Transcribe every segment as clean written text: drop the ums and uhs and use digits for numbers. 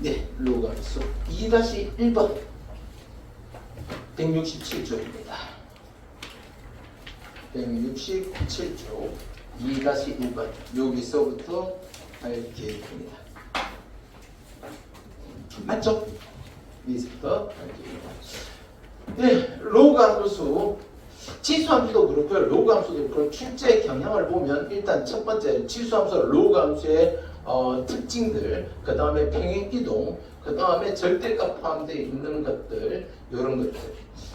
네, 로그 함수 2-1번 167조입니다. 167조 2-1번 여기서부터 할 계획입니다. 맞죠? 여기서부터 할 계획입니다. 네, 로그 함수 지수함수도 그렇고요. 로그 함수도 그렇고 출제 경향을 보면 일단 첫 번째 지수함수 로그 함수의 특징들, 그 다음에 평행이동, 그 다음에 절대값 포함되어 있는 것들, 이런 것들.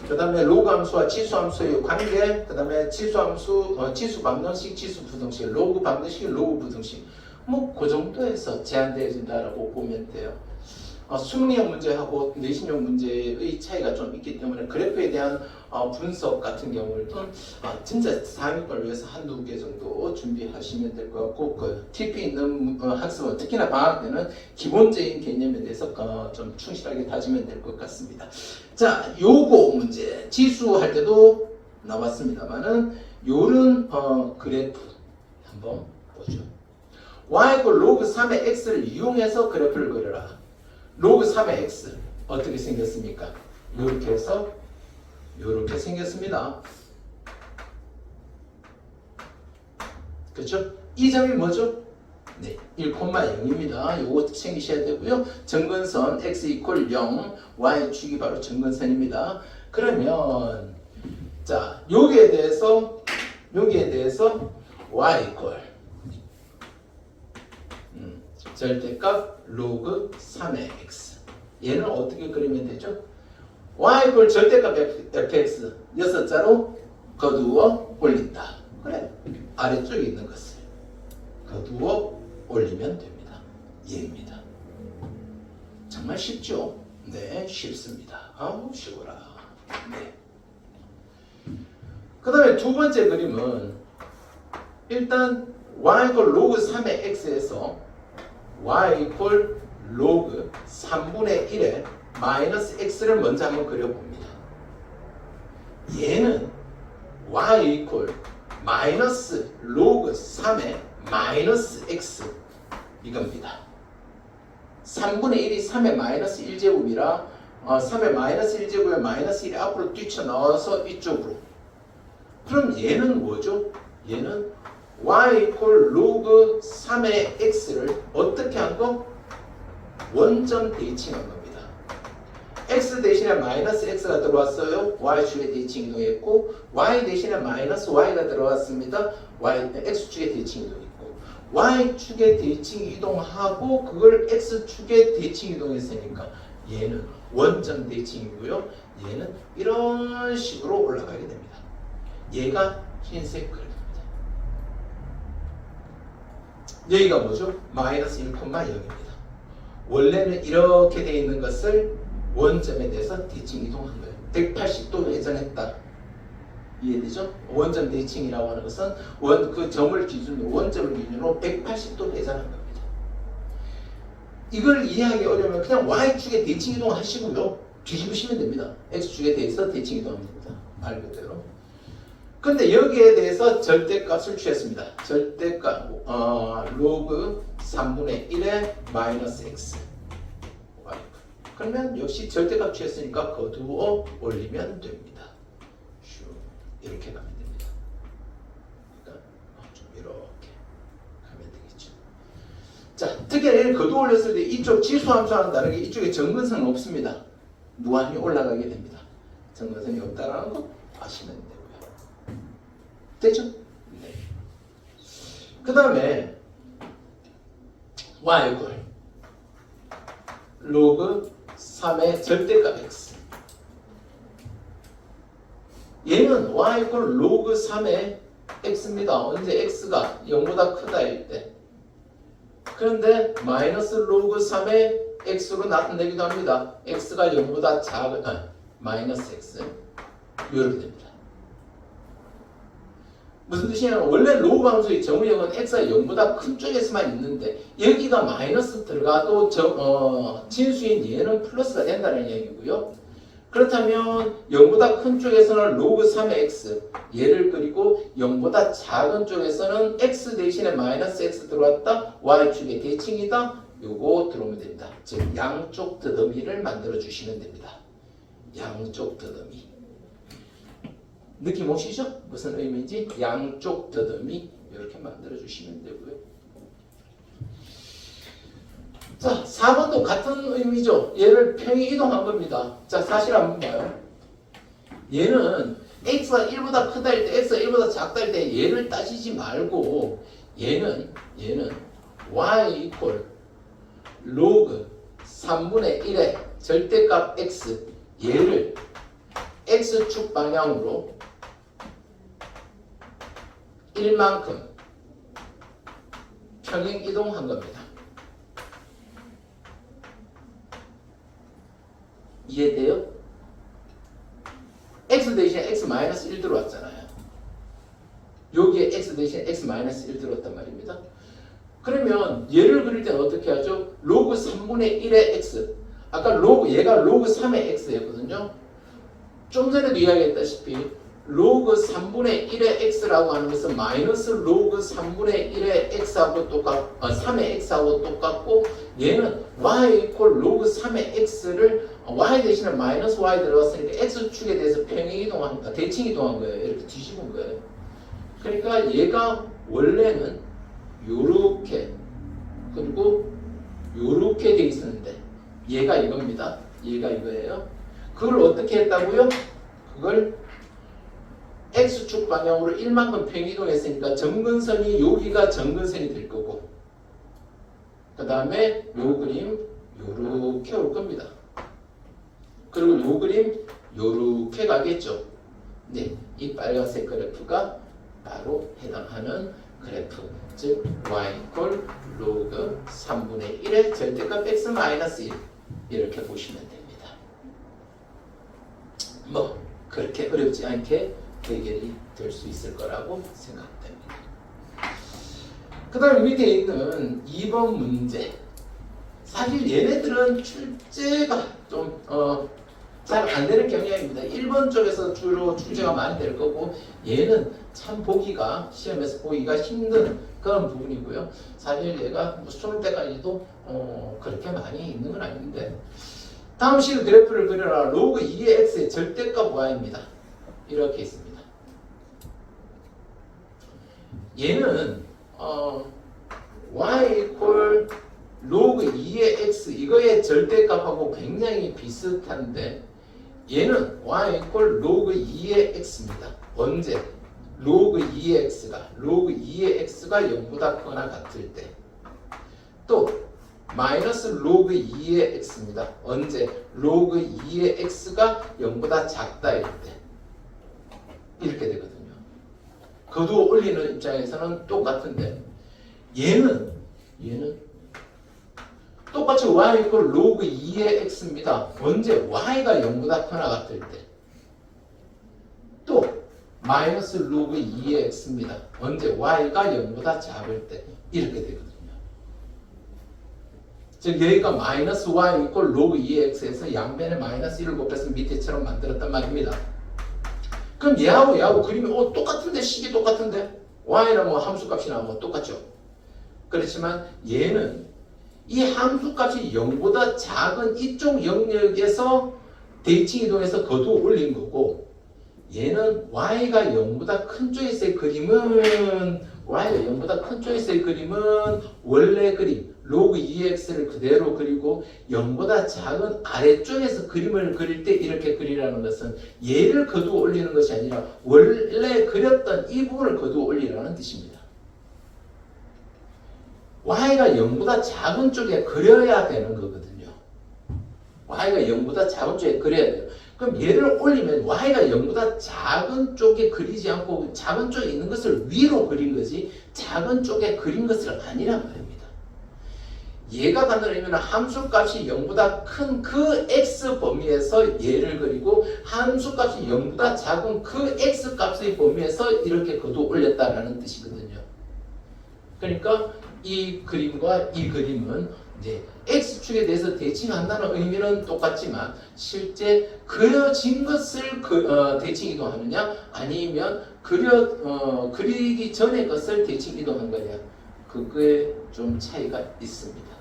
그 다음에 로그 함수와 지수 함수의 관계, 그 다음에 지수 함수, 지수 방정식, 지수 부등식, 로그 방정식, 로그 부등식. 뭐 그 정도에서 제한되어진다라고 보면 돼요. 수능형 문제하고 내신형 문제의 차이가 좀 있기 때문에 그래프에 대한 분석 같은 경우는 진짜 상위권을 위해서 한두 개 정도 준비하시면 될 것 같고, 그 TP 있는 학습은 특히나 방학 때는 기본적인 개념에 대해서 좀 충실하게 다지면 될 것 같습니다. 자, 요거 문제 지수할 때도 나왔습니다만은 요런 그래프 한번 보죠. y 로그 3의 x를 이용해서 그래프를 그려라. 로그 3의 x 어떻게 생겼습니까? 이렇게 해서 이렇게 생겼습니다. 그렇죠? 이 점이 뭐죠? 네, 1,0입니다. 요거 챙기셔야 되고요. 정근선 x = 0, y축이 바로 정근선입니다. 그러면 자, 여기에 대해서 y 절대값 로그 3의 x. 얘는 어떻게 그리면 되죠? y 절대값 fx 6자로 거두어 올린다. 그래, 아래쪽에 있는 것을 거두어 올리면 됩니다. 얘입니다. 정말 쉽죠? 네, 쉽습니다. 아우 쉬워라. 네. 그 다음에 두 번째 그림은 일단 y 로그 3의 x에서 y 로그 3분의 1에 마이너스 x를 먼저 한번 그려봅니다. 얘는 y 마이너스 로그 3의 마이너스 x 이겁니다. 3분의 1이 3의 마이너스 1제곱이라 3의 마이너스 1제곱에 마이너스 1이 앞으로 뛰쳐나와서 이쪽으로. 그럼 얘는 뭐죠? 얘는 y 로그 3의 x를 어떻게 한 거? 원점 대칭한 겁니다. x 대신에 마이너스 x가 들어왔어요. y축에 대칭 이동했고, y 대신에 마이너스 y가 들어왔습니다. x축에 대칭 이동했고, y축에 대칭 이동하고 그걸 x축에 대칭 이동했으니까 얘는 원점 대칭이고요. 얘는 이런 식으로 올라가게 됩니다. 얘가 흰색 그래프입니다. 여기가 뭐죠? 마이너스 1,0입니다. 원래는 이렇게 되어 있는 것을 원점에 대해서 대칭 이동한 거예요. 180도 회전했다. 이해되죠? 원점 대칭이라고 하는 것은 그 점을 기준으로, 원점을 기준으로 180도 회전한 겁니다. 이걸 이해하기 어려우면 그냥 y축에 대칭 이동하시고요. 뒤집으시면 됩니다. x축에 대해서 대칭 이동하면 됩니다. 말 그대로. 근데 여기에 대해서 절대값을 취했습니다. 절대값 로그 3분의 1에 마이너스 x. 그러면 역시 절대값 취했으니까 거두어 올리면 됩니다. 이렇게 가면 됩니다. 그러니까 좀 이렇게 가면 되겠죠. 자, 특히나 얘를 거두어 올렸을 때 이쪽 지수함수와는 다르게 이쪽에 정근선은 없습니다. 무한히 올라가게 됩니다. 정근선이 없다라는 거 아시면 돼요. 되죠? 네. 그 다음에 y 로그 3의 절대값 x. 얘는 y 로그 3의 x입니다. 언제 x가 0보다 크다 할 때. 그런데 마이너스 로그 3의 x로 나타내기도 합니다. x가 0보다 작은 마이너스 x 이렇게 됩니다. 무슨 뜻이냐면 원래 로그 함수의 정의역은 x가 0보다 큰 쪽에서만 있는데 여기가 마이너스 들어가도 진수인 얘는 플러스가 된다는 얘기고요. 그렇다면 0보다 큰 쪽에서는 로그 3의 x 얘를 그리고 0보다 작은 쪽에서는 x 대신에 마이너스 x 들어왔다. y축의 대칭이다. 요거 들어오면 됩니다. 즉 양쪽 더더미를 만들어 주시면 됩니다. 양쪽 더더미. 느낌 오시죠? 무슨 의미인지 양쪽 더더미 이렇게 만들어 주시면 되고요. 자, 4번도 같은 의미죠. 얘를 평행 이동한 겁니다. 자, 사실 한번 봐요. 얘는 x가 1보다 크다 할 때, x가 1보다 작다 할 때 얘를 따지지 말고 얘는 y 이퀄 로그 3분의 1의 절대값 x 얘를 x축 방향으로 1만큼 평행 이동한 겁니다. 이해돼요? x 대신에 x-1 들어왔잖아요. 여기에 x 대신에 x-1 들어왔단 말입니다. 그러면 얘를 그릴 때는 어떻게 하죠? 로그 3분의 1의 x. 아까 얘가 로그 3의 x였거든요. 좀 전에도 이야기했다시피 로그 3분의 1의 x라고 하는 것은 마이너스 로그 3분의 1의 x하고 3의 x하고 똑같고 얘는 y 이퀄 로그 3의 x를 y 대신에 마이너스 y 들어갔으니까 x축에 대해서 평행 이동한 거야. 대칭 이동한 거예요. 이렇게 뒤집은 거예요. 그러니까 얘가 원래는 요렇게 그리고 요렇게 돼 있었는데 얘가 이겁니다. 얘가 이거예요. 그걸 어떻게 했다고요? 그걸 x축 방향으로 1만큼 평행 이동했으니까 정근선이 여기가 정근선이 될 거고 그 다음에 요 그림 요렇게 올 겁니다. 그리고 요 그림 요렇게 가겠죠. 네, 이 빨간색 그래프가 바로 해당하는 그래프, 즉 y 이퀄 로그 3분의 1의 절대값 x-1 이렇게 보시면 됩니다. 뭐 그렇게 어렵지 않게 해결이 될 수 있을 거라고 생각됩니다. 그 다음 밑에 있는 2번 문제. 사실 얘네들은 출제가 좀 잘 안 되는 경향입니다. 1번 쪽에서 주로 출제가 많이 될 거고 얘는 참 보기가 시험에서 보기가 힘든 그런 부분이고요. 사실 얘가 수능 때까지도 그렇게 많이 있는 건 아닌데 다음 식 그래프를 그려라. 로그 2의 x의 절대값 y입니다. 이렇게 있습니다. 얘는 y 이퀄 로그 2의 x 이거의 절대값하고 굉장히 비슷한데 얘는 y 이퀄 로그 2의 x입니다. 언제? 로그 2의 x가 0보다 크거나 같을 때. 또 마이너스 로그 2의 x입니다. 언제? 로그 2의 x가 0보다 작다일 때. 이렇게 되거든요. 거두 올리는 입장에서는 똑같은데 얘는 똑같이 y 이퀄 로그 2의 x입니다. 언제? y가 0보다 크거나 같을 때. 또 마이너스 로그 2의 x입니다. 언제? y가 0보다 작을 때. 이렇게 되거든요. 즉 여기가 마이너스 y 이퀄 로그 2의 x에서 양변에 마이너스 1을 곱해서 밑에처럼 만들었단 말입니다. 그럼 얘하고 그림이 똑같은데 식이 똑같은데 y는 뭐 함수값이나 뭐 똑같죠. 그렇지만 얘는 이 함수값이 0보다 작은 이쪽 영역에서 대칭 이동해서 거두 올린 거고 얘는 y가 0보다 큰 쪽에서의 그림은 원래 그림 로그 2x를 그대로 그리고 0보다 작은 아래쪽에서 그림을 그릴 때 이렇게 그리라는 것은 얘를 거두어 올리는 것이 아니라 원래 그렸던 이 부분을 거두어 올리라는 뜻입니다. y가 0보다 작은 쪽에 그려야 되는 거거든요. y가 0보다 작은 쪽에 그려야 돼요. 그럼 얘를 올리면 y가 0보다 작은 쪽에 그리지 않고 작은 쪽에 있는 것을 위로 그린 거지 작은 쪽에 그린 것은 아니란 말입니다. 얘가 갖는 의미는 함수값이 0보다 큰 그 x 범위에서 얘를 그리고 함수값이 0보다 작은 그 x 값의 범위에서 이렇게 거두어 올렸다라는 뜻이거든요. 그러니까 이 그림과 이 그림은 이제 x축에 대해서 대칭한다는 의미는 똑같지만 실제 그려진 것을 대칭 이동하느냐 아니면 그리기 전의 것을 대칭 이동한 거냐 그거에 좀 차이가 있습니다.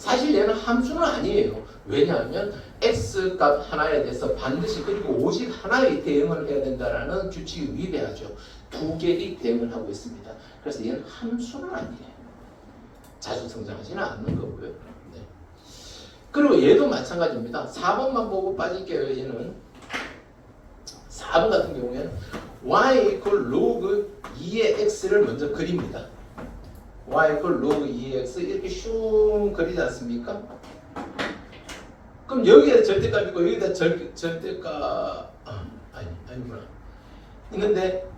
사실 얘는 함수는 아니에요. 왜냐하면 x 값 하나에 대해서 반드시 그리고 오직 하나의 대응을 해야 된다는 규칙이 위배하죠. 두 개의 대응을 하고 있습니다. 그래서 얘는 함수는 아니에요. 자주 성장하지는 않는 거고요. 네. 그리고 얘도 마찬가지입니다. 4번만 보고 빠질게요. 얘는 4번 같은 경우에는 y equal log 2의 x를 먼저 그립니다. y equal log 2의 x 이렇게 슝 그리지 않습니까? 그럼 여기에 절대값 있고 여기다 절대값 아니구나. 있는데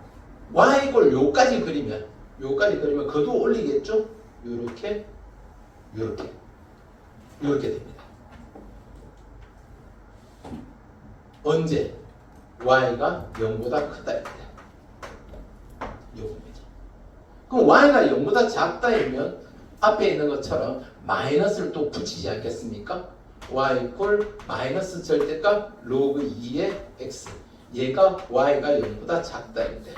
y equal 요까지 그리면 그도 올리겠죠? 요렇게 됩니다. 언제? y가 0보다 크다입니다. 요겁니다. 그럼 y가 0보다 작다이면 앞에 있는 것처럼 마이너스를 또 붙이지 않겠습니까? y equal 마이너스 절대값 log 2의 x. 얘가 y가 0보다 작다인데.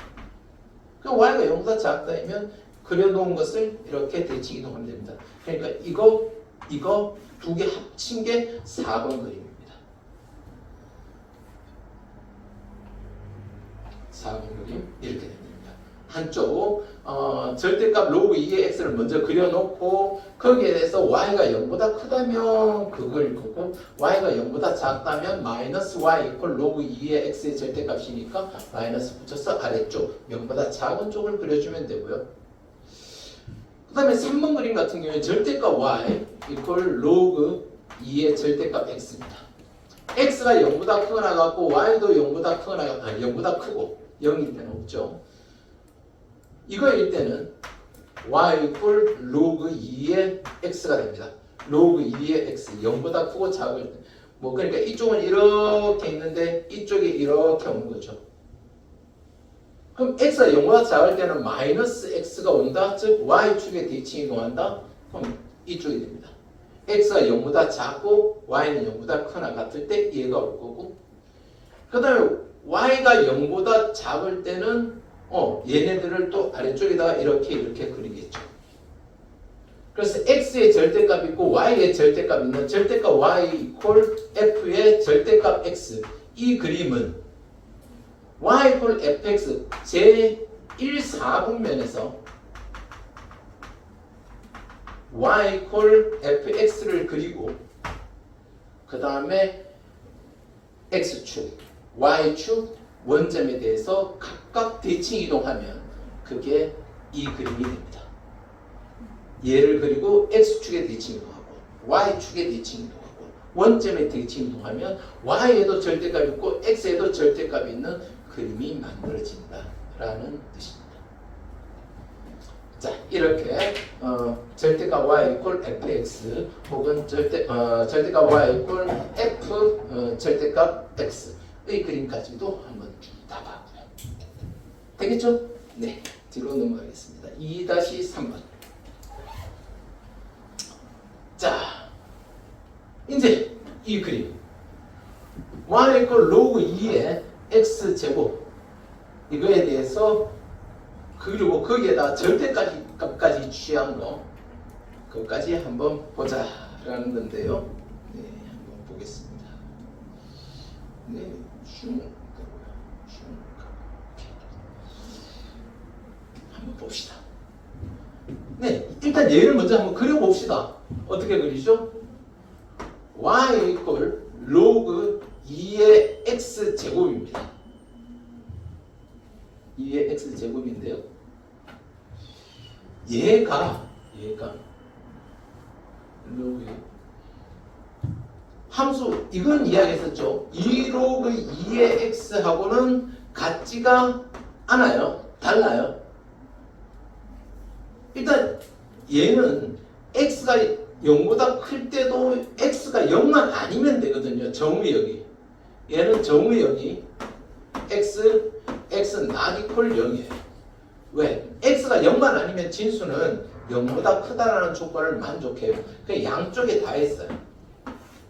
그럼 y가 0보다 작다이면 그려놓은 것을 이렇게 대칭 이동하면 됩니다. 그러니까 이거 두 개 합친 게 4번 그림입니다. 4번 그림 이렇게 됩니다. 한쪽 절대값 로그 2의 x를 먼저 그려놓고 거기에 대해서 y가 0보다 크다면 그걸 보고 y가 0보다 작다면 마이너스 y 이퀄 로그 2의 x의 절대값이니까 마이너스 붙여서 아래쪽 0보다 작은 쪽을 그려주면 되고요. 그 다음에 3번 그림 같은 경우에 절대값 y 이퀄 로그 2의 절대값 x입니다. x가 0보다 크거나 같고 y도 0보다 크거나 0보다 크고 0일 때는 없죠. 이거일 때는 y equal log 2의 x가 됩니다. log 2의 x 0보다 크고 작을 때 뭐 그러니까 이쪽은 이렇게 있는데 이쪽이 이렇게 오는 거죠. 그럼 x가 0보다 작을 때는 마이너스 x가 온다. 즉 y축에 대칭 이동한다. 그럼 이쪽이 됩니다. x가 0보다 작고 y는 0보다 크거나 같을 때 얘가 올 거고 그 다음에 y가 0보다 작을 때는 얘네들을 또 아래쪽에다가 이렇게 그리겠죠. 그래서 x의 절대값 있고 y의 절대값 있는 절대값 y equal f의 절대값 x 이 그림은 y equal fx 제 1/4분면에서 y equal fx를 그리고 그 다음에 x축, y축 원점에 대해서 각각 대칭 이동하면 그게 이 그림이 됩니다. 얘를 그리고 x축에 대칭 이동하고 y축에 대칭 이동하고 원점에 대칭 이동하면 y에도 절대값이 있고 x에도 절대값이 있는 그림이 만들어진다라는 뜻입니다. 자, 이렇게 절대값 y equal fx 혹은 절대값 y equal f 절대값 x의 그림까지도 한번 다 봤고요. 되겠죠? 네, 뒤로 넘어가겠습니다. 2-3번. 자, 이제 이 그림 y equal log 2의 x제곱 이거에 대해서 그리고 거기에다 절대값까지 취한 거 그것까지 한번 보자라는 건데요. 네, 한번 보겠습니다. 네, 한번 봅시다. 네, 일단 얘를 먼저 한번 그려봅시다. 어떻게 그리죠? y equal log 2의 x제곱입니다. 2의 x제곱인데요. 얘가 log 함수 이건 이야기했었죠. 2log 2의 x하고는 같지가 않아요. 달라요. 일단 얘는 x가 0보다 클 때도 x가 0만 아니면 되거든요. 정의역이. 얘는 정의역이 x not equal 0이에요. 왜? x가 0만 아니면 진수는 0보다 크다라는 조건을 만족해요. 그냥 양쪽에 다 했어요.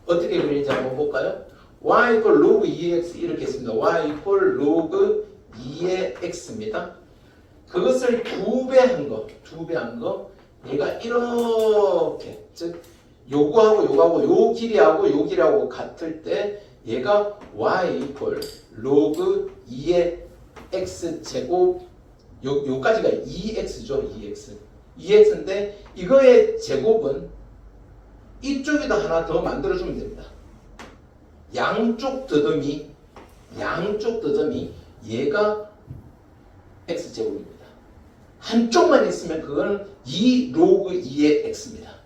어떻게 그리는지 한번 볼까요? y equal log 2의 x 이렇게 했습니다. y equal log 2의 x입니다. 그것을 두 배 한 거 얘가 이렇게 즉 요거하고 요 길이하고 요 길이하고 같을 때 얘가 y 이퀄 로그 2의 x 제곱 요까지가 2x죠. 2x인데 이거의 제곱은 이쪽에다 하나 더 만들어주면 됩니다. 양쪽 더듬이 얘가 x제곱입니다. 한쪽만 있으면 그거는 2 로그 2의 x입니다.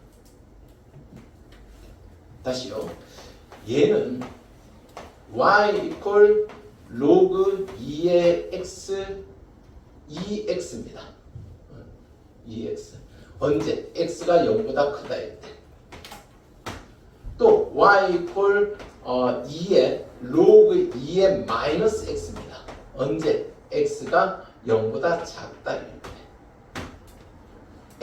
다시요. 얘는 y 이퀄 로그 2의 x 2x입니다. 2x. 언제? x가 0보다 크다 할 때. 또 y 이퀄 2의 로그 2의 마이너스 x입니다. 언제? x가 0보다 작다 할 때.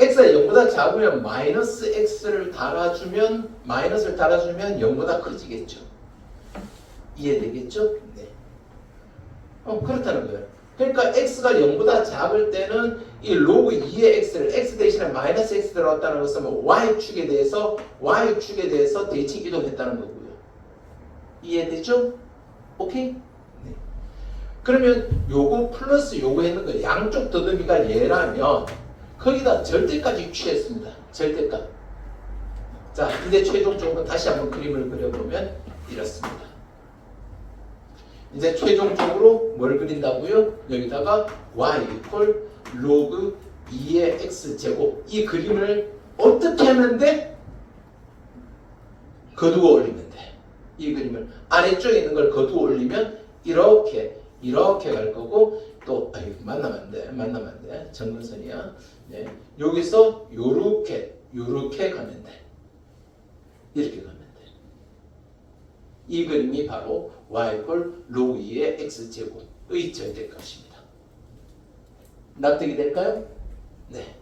x가 0보다 작으면 마이너스 x를 달아주면 0보다 커지겠죠. 이해되겠죠? 네. 그렇다는 거예요. 그러니까 x가 0보다 작을 때는 이 로그 2의 x를 x 대신에 마이너스 x 들어갔다는 것은 y축에 대해서 대칭 이동했다는 거고요. 이해되죠? 오케이? 네. 그러면 요거 플러스 요거 했는 거 양쪽 더듬이가 얘라면 거기다 절대까지 취했습니다. 절대값. 자, 이제 최종적으로 다시 한번 그림을 그려보면 이렇습니다. 이제 최종적으로 뭘 그린다고요? 여기다가 y 이퀄 로그 2의 x제곱 이 그림을 어떻게 하면 돼? 거두어 올리면 돼. 이 그림을 아래쪽에 있는 걸 거두어 올리면 이렇게 갈 거고 또 만나면 안 돼. 정근선이야. 네. 여기서 요렇게 가면 돼. 이렇게 가면 돼. 이 그림이 바로 y 이퀄 로그 2의 x제곱의 절대값입니다. 납득이 될까요? 네.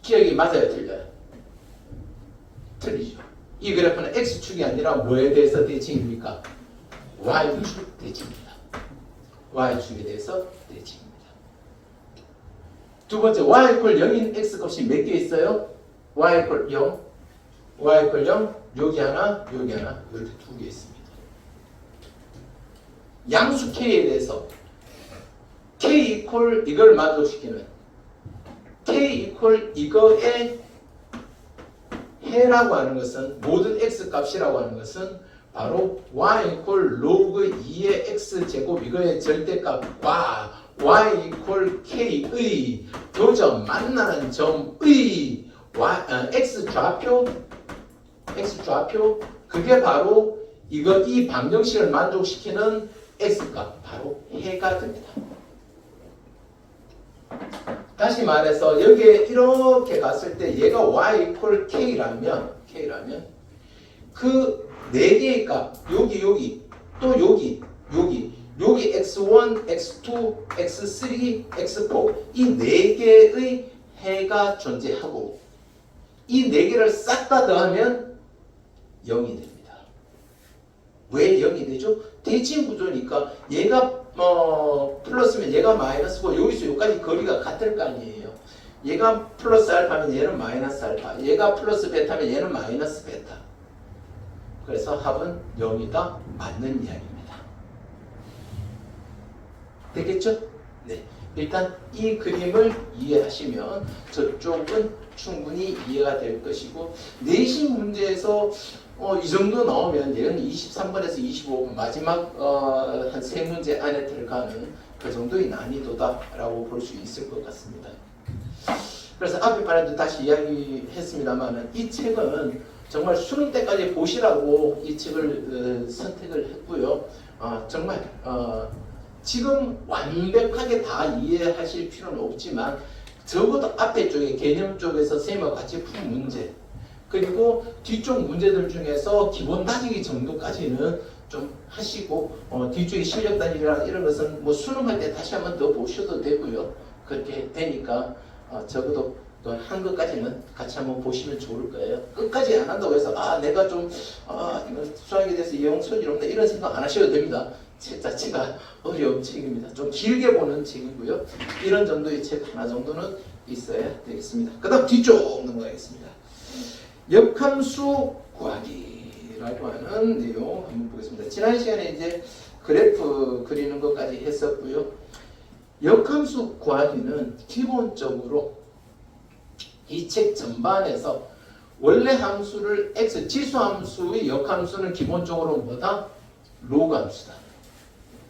기억이 맞아요? 틀려요? 틀리죠. 이 그래프는 x축이 아니라 뭐에 대해서 대칭입니까? y축 대칭입니다. y축에 대해서 대칭입니다. 두 번째, y 이퀄 0인 x값이 몇 개 있어요? y 이퀄 0, y 이퀄 0, 여기 하나, 이렇게 두 개 있습니다. 양수 k에 대해서 k 이퀄 이걸 만족시키는 k 이퀄 이거의 해라고 하는 것은 모든 x 값이라고 하는 것은 바로 y 이퀄 로그 2의 x 제곱 이거의 절대값과 y 이퀄 k의 교점 만나는 점의 x 좌표 그게 바로 이 방정식을 만족시키는 x값 바로 해가 됩니다. 다시 말해서 여기에 이렇게 갔을 때 얘가 y 이퀄 k라면 그 네 개의 값 여기 또 여기 x1, x2, x3, x4 이 네 개의 해가 존재하고 이 네 개를 싹 다 더하면 0이 됩니다. 왜 0이 되죠? 대칭 구조니까 얘가 플러스면 얘가 마이너스고 여기서 여기까지 거리가 같을 거 아니에요. 얘가 플러스 알파면 얘는 마이너스 알파, 얘가 플러스 베타면 얘는 마이너스 베타. 그래서 합은 0이다. 맞는 이야기입니다. 되겠죠? 네. 일단 이 그림을 이해하시면 저쪽은 충분히 이해가 될 것이고 내신 문제에서 이 정도 나오면 얘는 23번에서 25번 마지막 한 3문제 안에 들어가는 그 정도의 난이도다라고 볼 수 있을 것 같습니다. 그래서 앞에 반에도 다시 이야기했습니다만 이 책은 정말 수능 때까지 보시라고 이 책을 선택을 했고요. 정말 지금 완벽하게 다 이해하실 필요는 없지만 적어도 앞에 쪽에 개념 쪽에서 쌤과 같이 푼 문제 그리고 뒤쪽 문제들 중에서 기본 다지기 정도까지는 좀 하시고 뒤쪽에 실력 다지기랑 이런 것은 뭐 수능할 때 다시 한번 더 보셔도 되고요. 그렇게 되니까 적어도 또 한 것까지는 같이 한번 보시면 좋을 거예요. 끝까지 안 한다고 해서 내가 좀 수학에 대해서 이용 소질이 없네 이런 생각 안 하셔도 됩니다. 책 자체가 어려운 책입니다. 좀 길게 보는 책이고요. 이런 정도의 책 하나 정도는 있어야 되겠습니다. 그 다음 뒤쪽 넘어가겠습니다. 역함수 구하기라고 하는 내용 한번 보겠습니다. 지난 시간에 이제 그래프 그리는 것까지 했었고요. 역함수 구하기는 기본적으로 이 책 전반에서 원래 함수를 x, 지수함수의 역함수는 기본적으로 뭐다? 로그 함수다.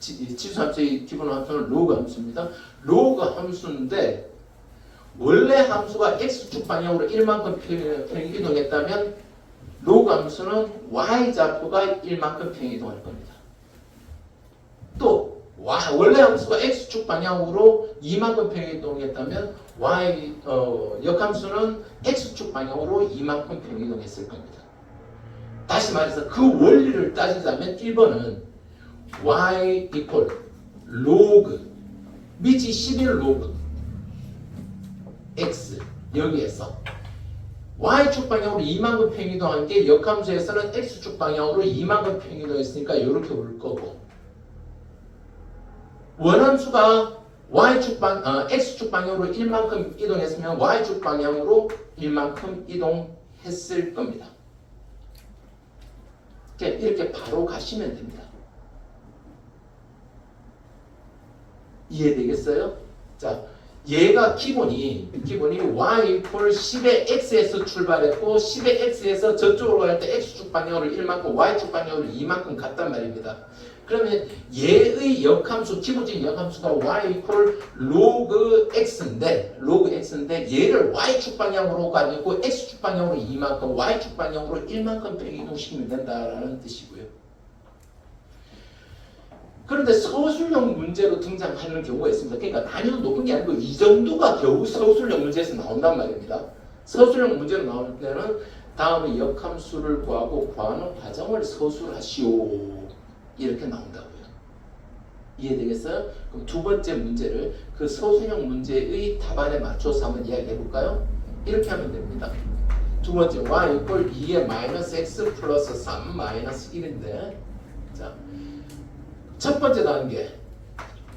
지수함수의 기본 함수는 로그 함수입니다. 로그 함수인데 원래 함수가 x축 방향으로 1만큼 평이동했다면 로그 함수는 y좌표가 1만큼 평이동할 겁니다. 또 원래 함수가 x축 방향으로 2만큼 평이동했다면 역함수는 x축 방향으로 2만큼 평이동했을 겁니다. 다시 말해서 그 원리를 따지자면 1번은 y equal 로그 밑이 11 로그 x 여기에서 y축 방향으로 2만큼 평이동한 게 역함수에서는 x축 방향으로 2만큼 평이동했으니까 이렇게 올 거고, 원함수가 x축 방향으로 1만큼 이동했으면 y축 방향으로 1만큼 이동했을 겁니다. 이렇게 바로 가시면 됩니다. 이해되겠어요? 자, 얘가 기본이 y equal 10의 x에서 출발했고 10의 x에서 저쪽으로 갈 때 x축 방향으로 1만큼 y축 방향으로 2만큼 갔단 말입니다. 그러면 얘의 역함수, 기본적인 역함수가 y equal log x인데 얘를 y축 방향으로 가지고 x축 방향으로 2만큼 y축 방향으로 1만큼 이동시키면 된다라는 뜻이고요. 그런데 서술형 문제로 등장하는 경우가 있습니다. 그러니까 난이도 높은 게 아니고 이 정도가 겨우 서술형 문제에서 나온단 말입니다. 서술형 문제로 나올 때는 다음에 역함수를 구하고 구하는 과정을 서술하시오 이렇게 나온다고요. 이해되겠어요? 그럼 두 번째 문제를 그 서술형 문제의 답안에 맞춰서 한번 이야기해 볼까요? 이렇게 하면 됩니다. 두 번째 y equal 2의 마이너스 x 플러스 3 마이너스 1인데, 자, 첫 번째 단계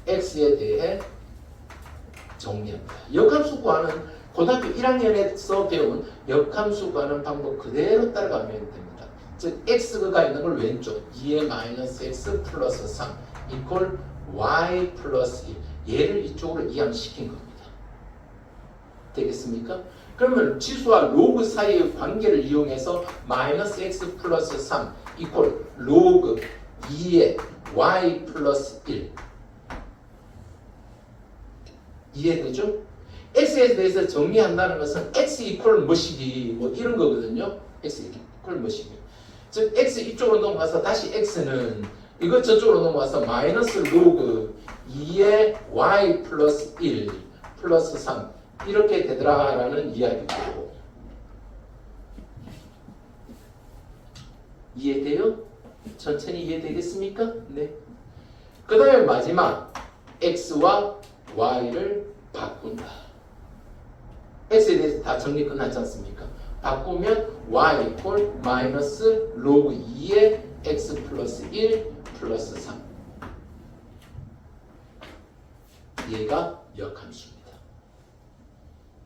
x에 대해 정리합니다. 역함수 구하는 고등학교 1학년에서 배운 역함수 구하는 방법 그대로 따라가면 됩니다. 즉 x가 있는 걸 왼쪽 2의 마이너스 x 플러스 3 이퀄 y 플러스 1 얘를 이쪽으로 이항시킨 겁니다. 되겠습니까? 그러면 지수와 로그 사이의 관계를 이용해서 마이너스 x 플러스 3 이퀄 로그 2의 y 플러스 1 이해되죠? x에 대해서 정리한다는 것은 x 이퀄 뭐시기 뭐 이런 거거든요. x 이퀄 뭐시기, 즉 x 이쪽으로 넘어가서 다시 x는 이거 저쪽으로 넘어가서 마이너스 로그 2의 y 플러스 1 플러스 3 이렇게 되더라라는 이야기고, 이해돼요? 천천히 이해되겠습니까? 네. 그 다음에 마지막 x와 y를 바꾼다. x에 대해서 다 정리 끝났지 않습니까? 바꾸면 y equal 마이너스 로그 2의 x 플러스 1 플러스 3 얘가 역함수입니다.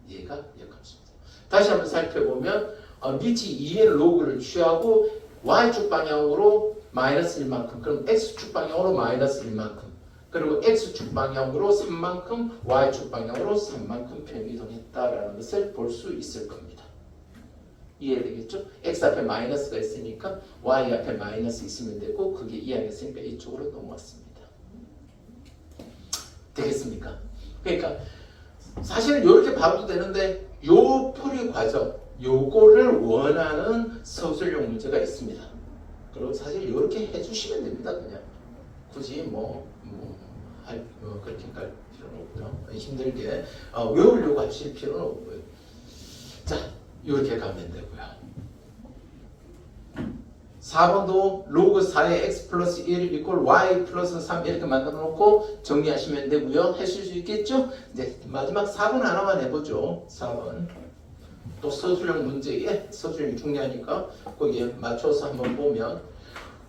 얘가 역함수입니다. 다시 한번 살펴보면 밑이 2의 로그를 취하고 y축 방향으로 마이너스 1만큼, 그럼 x축 방향으로 마이너스 1만큼, 그리고 x축 방향으로 3만큼, y축 방향으로 3만큼 평이동했다라는 것을 볼 수 있을 겁니다. 이해되겠죠? x 앞에 마이너스가 있으니까 y 앞에 마이너스 있으면 되고, 그게 이항했으니까 이쪽으로 넘어왔습니다. 되겠습니까? 그러니까 사실은 이렇게 봐도 되는데 요 풀이 과정 요거를 원하는 서술형 문제가 있습니다. 그리고 사실 이렇게 해주시면 됩니다. 그냥 굳이 그렇게 갈 필요는 없고요. 힘들게 외우려고 하실 필요는 없고요. 자, 이렇게 가면 되고요. 4번도 로그 4의 x 플러스 1 이퀄 y 플러스 3 이렇게 만들어 놓고 정리하시면 되고요. 하실 수 있겠죠? 이제 마지막 4번 하나만 해보죠. 4번. 또 서술형 문제에 서술형이 중요하니까 거기에 맞춰서 한번 보면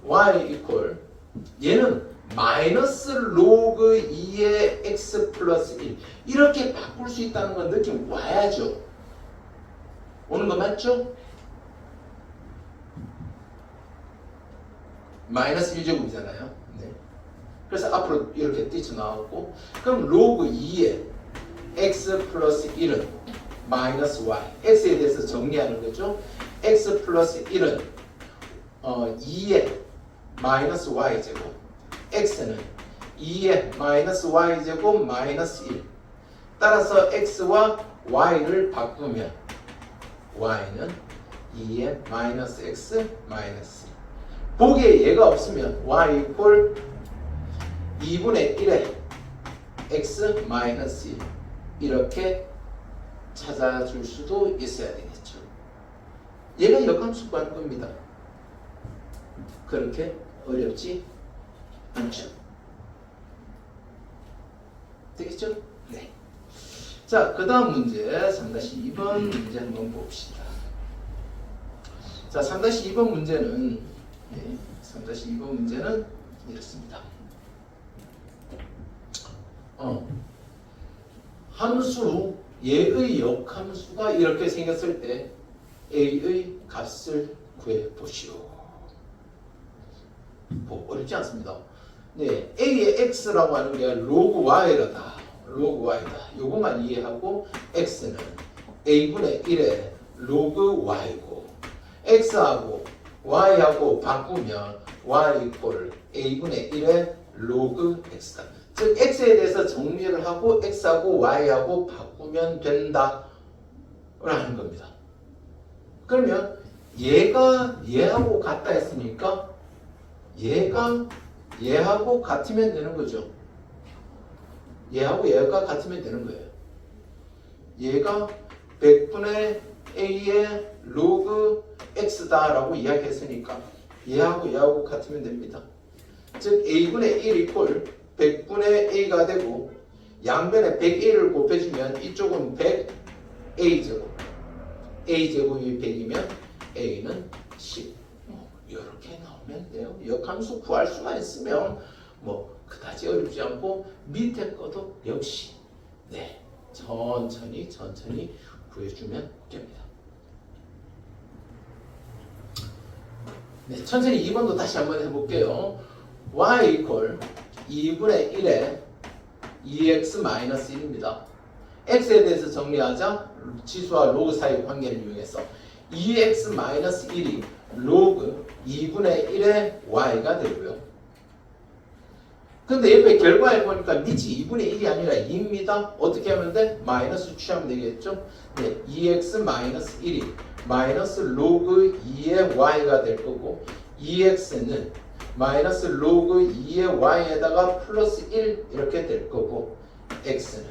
y equal 얘는 마이너스 로그 2의 x 플러스 1 이렇게 바꿀 수 있다는 건 느낌 와야죠. 오는 거 맞죠? 마이너스 1제곱이잖아요. 네. 그래서 앞으로 이렇게 뛰쳐나왔고 그럼 로그 2에 x 플러스 1은 마이너스 y x에 대해서 정리하는 거죠. x 플러스 1은 2에 마이너스 y제곱 x는 2에 마이너스 y제곱 마이너스 1 따라서 x와 y를 바꾸면 y는 2에 마이너스 x 마이너스 1 보기에 얘가 없으면 y 이퀄 2분의 1에 x 마이너스 1 이렇게 찾아줄 수도 있어야 되겠죠. 얘가 역함수 구하는 겁니다. 그렇게 어렵지 않죠. 되겠죠? 네. 자, 그 다음 문제 3-2번 문제 한번 봅시다. 자, 3-2번 문제는 3-2번 문제는 이렇습니다. 함수 얘의 역함수가 이렇게 생겼을 때 a의 값을 구해보시오. 뭐 어렵지 않습니다. 네, a의 x라고 하는 게 로그 y라다. 로그 y다. 요거만 이해하고 x는 a분의 1의 로그 y고 x하고 y하고 바꾸면 y 이퀄 a분의 1의 로그 x다. 즉 x에 대해서 정리를 하고 x하고 y하고 바꾸면 된다 라는 겁니다. 그러면 얘가 얘하고 같다 했으니까 얘가 얘하고 같으면 되는 거죠. 얘하고 얘가 같으면 되는 거예요. 얘가 100분의 a의 로그 x다라고 이야기했으니까 얘하고 얘하고 같으면 됩니다. 즉 a분의 1 이퀄 100분의 a가 되고 양변에 100a를 곱해주면 이쪽은 100a제곱 a제곱이 100이면 a는 10 이렇게 나오면 돼요. 역함수 구할 수만 있으면 뭐 그다지 어렵지 않고 밑에 것도 역시 천천히 구해주면 됩니다. 네, 천천히 2번도 다시 한번 해볼게요. y 이퀄 2분의 1에 2x-1입니다. x에 대해서 정리하자. 지수와 로그 사이 관계를 이용해서 2x-1이 로그 2분의 1의 y가 되고요. 근데 옆에 결과에 보니까 밑이 2분의 1이 아니라 2입니다. 어떻게 하면 돼? 마이너스 취하면 되겠죠? 네, 2x-1이 마이너스 로그 2의 y가 될 거고 2x는 마이너스 로그 2의 y에다가 플러스 1 이렇게 될 거고 x는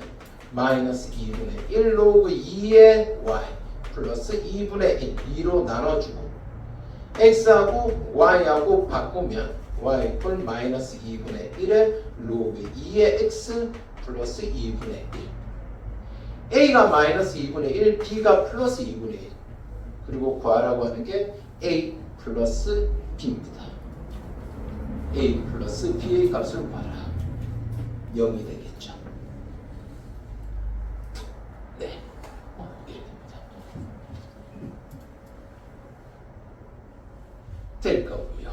마이너스 2분의 1 로그 2의 y 플러스 2분의 1 2로 나눠주고 x하고 y하고 바꾸면 y 이퀄 마이너스 2분의 1의 로그 2의 x 플러스 2분의 1 a가 마이너스 2분의 1 b가 플러스 2분의 1 그리고 구하라고 하는 게 a 플러스 b입니다. a 플러스 b의 값을 구하라. 0이 되겠죠. 네, 이렇게 됩니다. 될 거고요.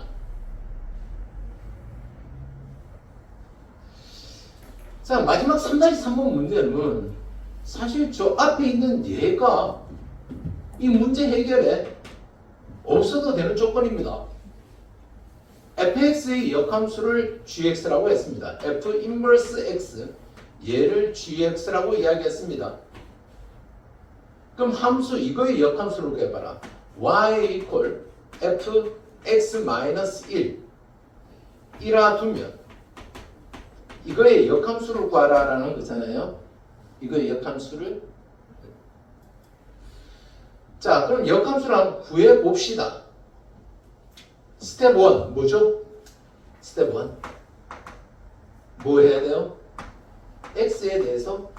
자, 마지막 3-3번 문제는 사실 저 앞에 있는 얘가 이 문제 해결에 없어도 되는 조건입니다. fx의 역함수를 gx라고 했습니다. f 인버스 x 얘를 gx라고 이야기했습니다. 그럼 함수 이거의 역함수를 구해봐라. y 이퀄 fx-1 이라 두면 이거의 역함수를 구하라라는 거잖아요. 이거의 역함수를. 자, 그럼 역함수를 한번 구해봅시다. 스텝 1 뭐죠? 스텝 1 뭐 해야 돼요? x에 대해서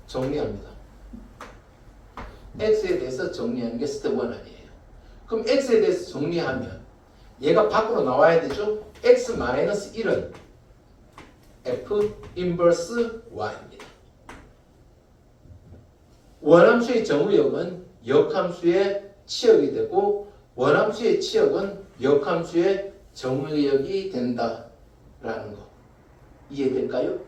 정리합니다. x에 대해서 정리하는 게 스텝 1 아니에요. 그럼 x에 대해서 정리하면 얘가 밖으로 나와야 되죠? x-1은 f 인버스 y입니다. 원함수의 정의역은 역함수의 치역이 되고 원함수의 치역은 역함수의 정의역이 된다라는 거 이해될까요?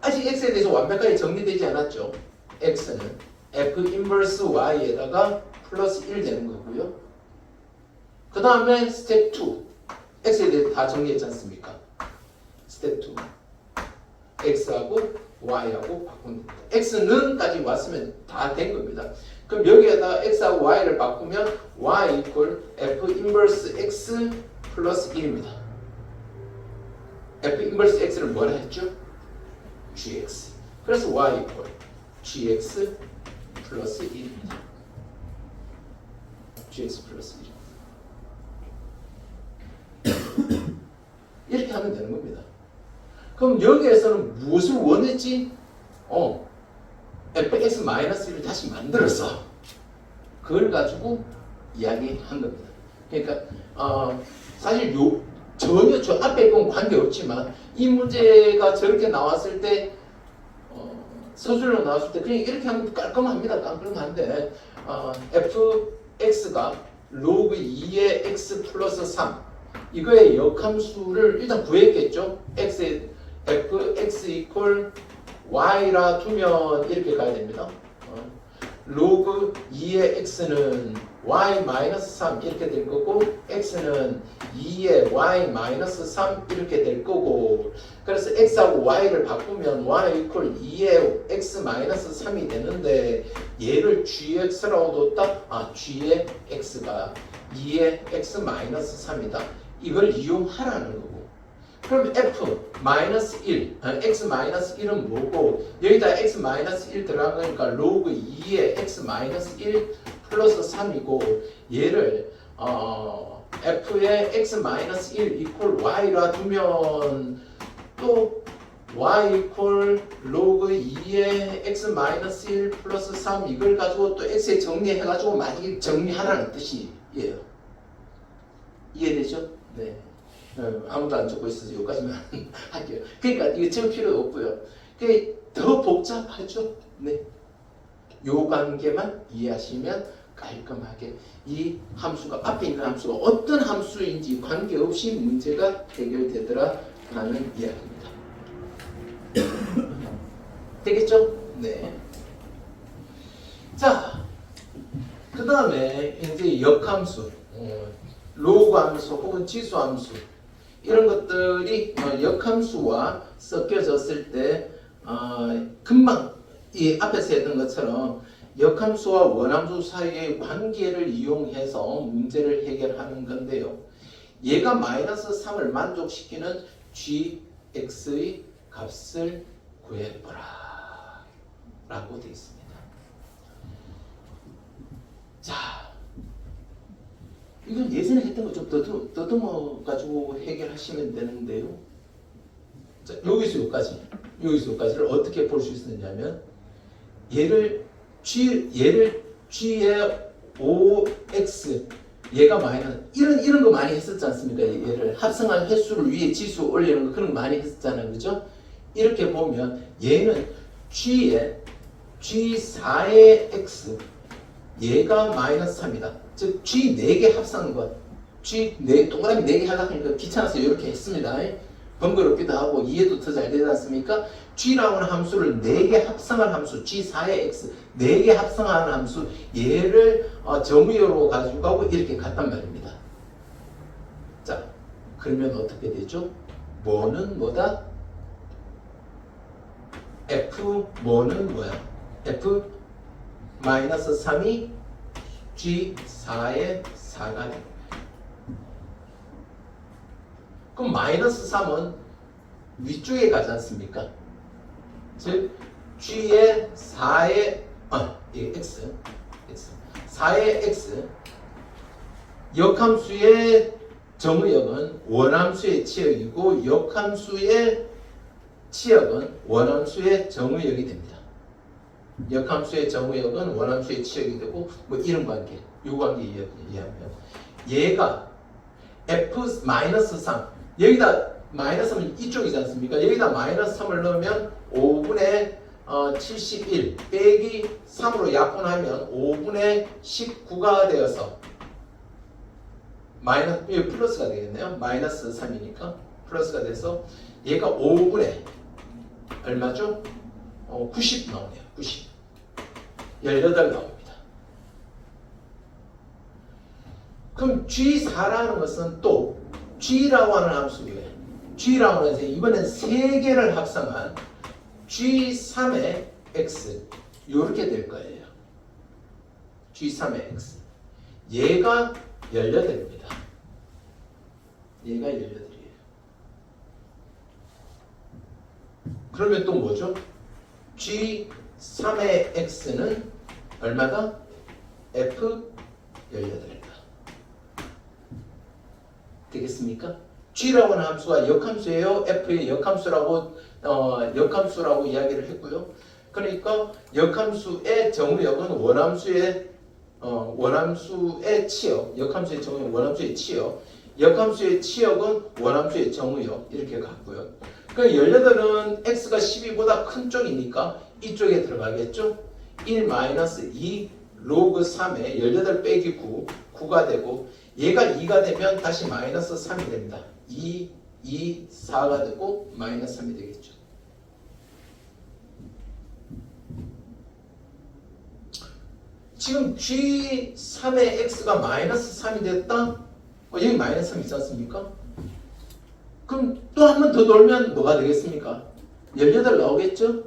아직 x에 대해서 완벽하게 정리되지 않았죠. x는 f 인버스 y에다가 플러스 1 되는 거고요. 그 다음에 스텝 2 x에 대해서 다 정리했지 않습니까? 스텝 2 x하고 y하고 바꾸는 겁니다. x는까지 왔으면 다 된 겁니다. 그럼 여기에다 x하고 y를 바꾸면 y 이퀄 f 인버스 x 플러스 1입니다. f 인버스 x를 뭐라 했죠? gx. 그래서 y 이퀄 gx 플러스 1입니다. gx 플러스 1. 이렇게 하면 되는 겁니다. 그럼 여기에서는 무엇을 원했지? fx-1을 다시 만들어서 그걸 가지고 이야기한 겁니다. 그러니까 사실 전혀 저 앞에 건 관계없지만 이 문제가 저렇게 나왔을 때 서술로 나왔을 때 그냥 이렇게 하면 깔끔합니다. 깔끔한데 fx가 로그 2의 x 플러스 3 이거의 역함수를 일단 구했겠죠. fx 이퀄 y라 두면 이렇게 가야 됩니다. 로그 2의 x는 y 마이너스 3 이렇게 될 거고 x는 2의 y 마이너스 3 이렇게 될 거고 그래서 x하고 y를 바꾸면 y 이퀄 2의 x 마이너스 3이 되는데 얘를 gx라고 뒀다. g의 x가 2의 x 마이너스 3이다. 이걸 이용하라는 거고 그럼 f-1, x-1은 뭐고 여기다 x-1 들어간 거니까 로그 2의 x-1 플러스 3이고 얘를 f의 x-1 이퀄 y라 두면 또 y 이퀄 로그 2의 x-1 플러스 3 이걸 가지고 또 x에 정리해가지고 많이 정리하라는 뜻이에요. 이해되죠? 네. 아무도 안 적고 있어서 여기까지만 할게요. 그러니까 이거 적을 필요 없고요. 더 복잡하죠? 네. 요 관계만 이해하시면 깔끔하게 이 함수가 앞에 있는 함수가 어떤 함수인지 관계없이 문제가 해결되더라라는 이야기입니다. 되겠죠? 네. 자, 그 다음에 이제 역함수, 로그 함수 혹은 지수 함수 이런 것들이 역함수와 섞여졌을 때 금방 이 앞에서 했던 것처럼 역함수와 원함수 사이의 관계를 이용해서 문제를 해결하는 건데요. 얘가 마이너스 3을 만족시키는 gx의 값을 구해보라 라고 되어 있습니다. 자, 이건 예전에 했던 거 좀 더듬어 가지고 해결하시면 되는데요. 자, 여기서 여기까지를 어떻게 볼 수 있느냐면 얘를 g의 5x 얘가 마이너스 이런 거 많이 했었지 않습니까? 얘를 합성한 횟수를 위에 지수 올리는 거 그런 거 많이 했었잖아요. 그죠? 이렇게 보면 얘는 g의 g4의 x 얘가 마이너스 3이다. 즉 g 4개 합성한 것 동그라미 4개 하려고 하니까 귀찮아서 이렇게 했습니다. 번거롭기도 하고 이해도 더 잘 되지 않습니까? g라고 하는 함수를 4개 합성한 함수 g4의 x 4개 합성한 함수 얘를 점유로 가지고 가고 이렇게 갔단 말입니다. 자, 그러면 어떻게 되죠? 뭐는 뭐다? f 뭐는 뭐야? f 마이너스 3이 g4의 4가 됩니다. 그럼 마이너스 3은 위쪽에 가지 않습니까? 즉 g의 4의 x 4의 x 역함수의 정의역은 원함수의 치역이고 역함수의 치역은 원함수의 정의역이 됩니다. 역함수의 정의역은 원함수의 치역이 되고 뭐 이런 관계, 이 관계 이해하면 얘가 f-3 여기다 마이너스는 이쪽이지 않습니까? 여기다 마이너스 3을 넣으면 5분의 71 빼기 3으로 약분하면 5분의 19가 되어서 마이너스, 이거 플러스가 되겠네요. 마이너스 3이니까 플러스가 돼서 얘가 5분의 얼마죠? 90 나오네요. 90. 18 나옵니다. 그럼 G4라는 것은 또 G라고 하는 함수에 G라고 하는 이번엔 3개를 합성한 G3의 X 이렇게 될 거예요. G3의 X. 얘가 18입니다. 얘가 18이에요. 그러면 또 뭐죠? G3의 X는 얼마다? F18이다. 되겠습니까? G라고 하는 함수가 역함수예요. F의 역함수라고 이야기를 했고요. 그러니까 역함수의 정의역은 원함수의 치역, 역함수의 정의역, 원함수의 치역, 역함수의 치역은 원함수의 정의역 이렇게 갔고요. 그러니까 18은 x가 12보다 큰 쪽이니까 이쪽에 들어가겠죠. 1-2 로그 3에 18 빼기 9, 9가 되고 얘가 2가 되면 다시 마이너스 3이 됩니다. 2, 4가 되고 마이너스 3이 되겠죠. 지금 G3의 X가 마이너스 3이 됐다? 여기 마이너스 3 있지 않습니까? 그럼 또 한 번 더 놀면 뭐가 되겠습니까? 18 나오겠죠?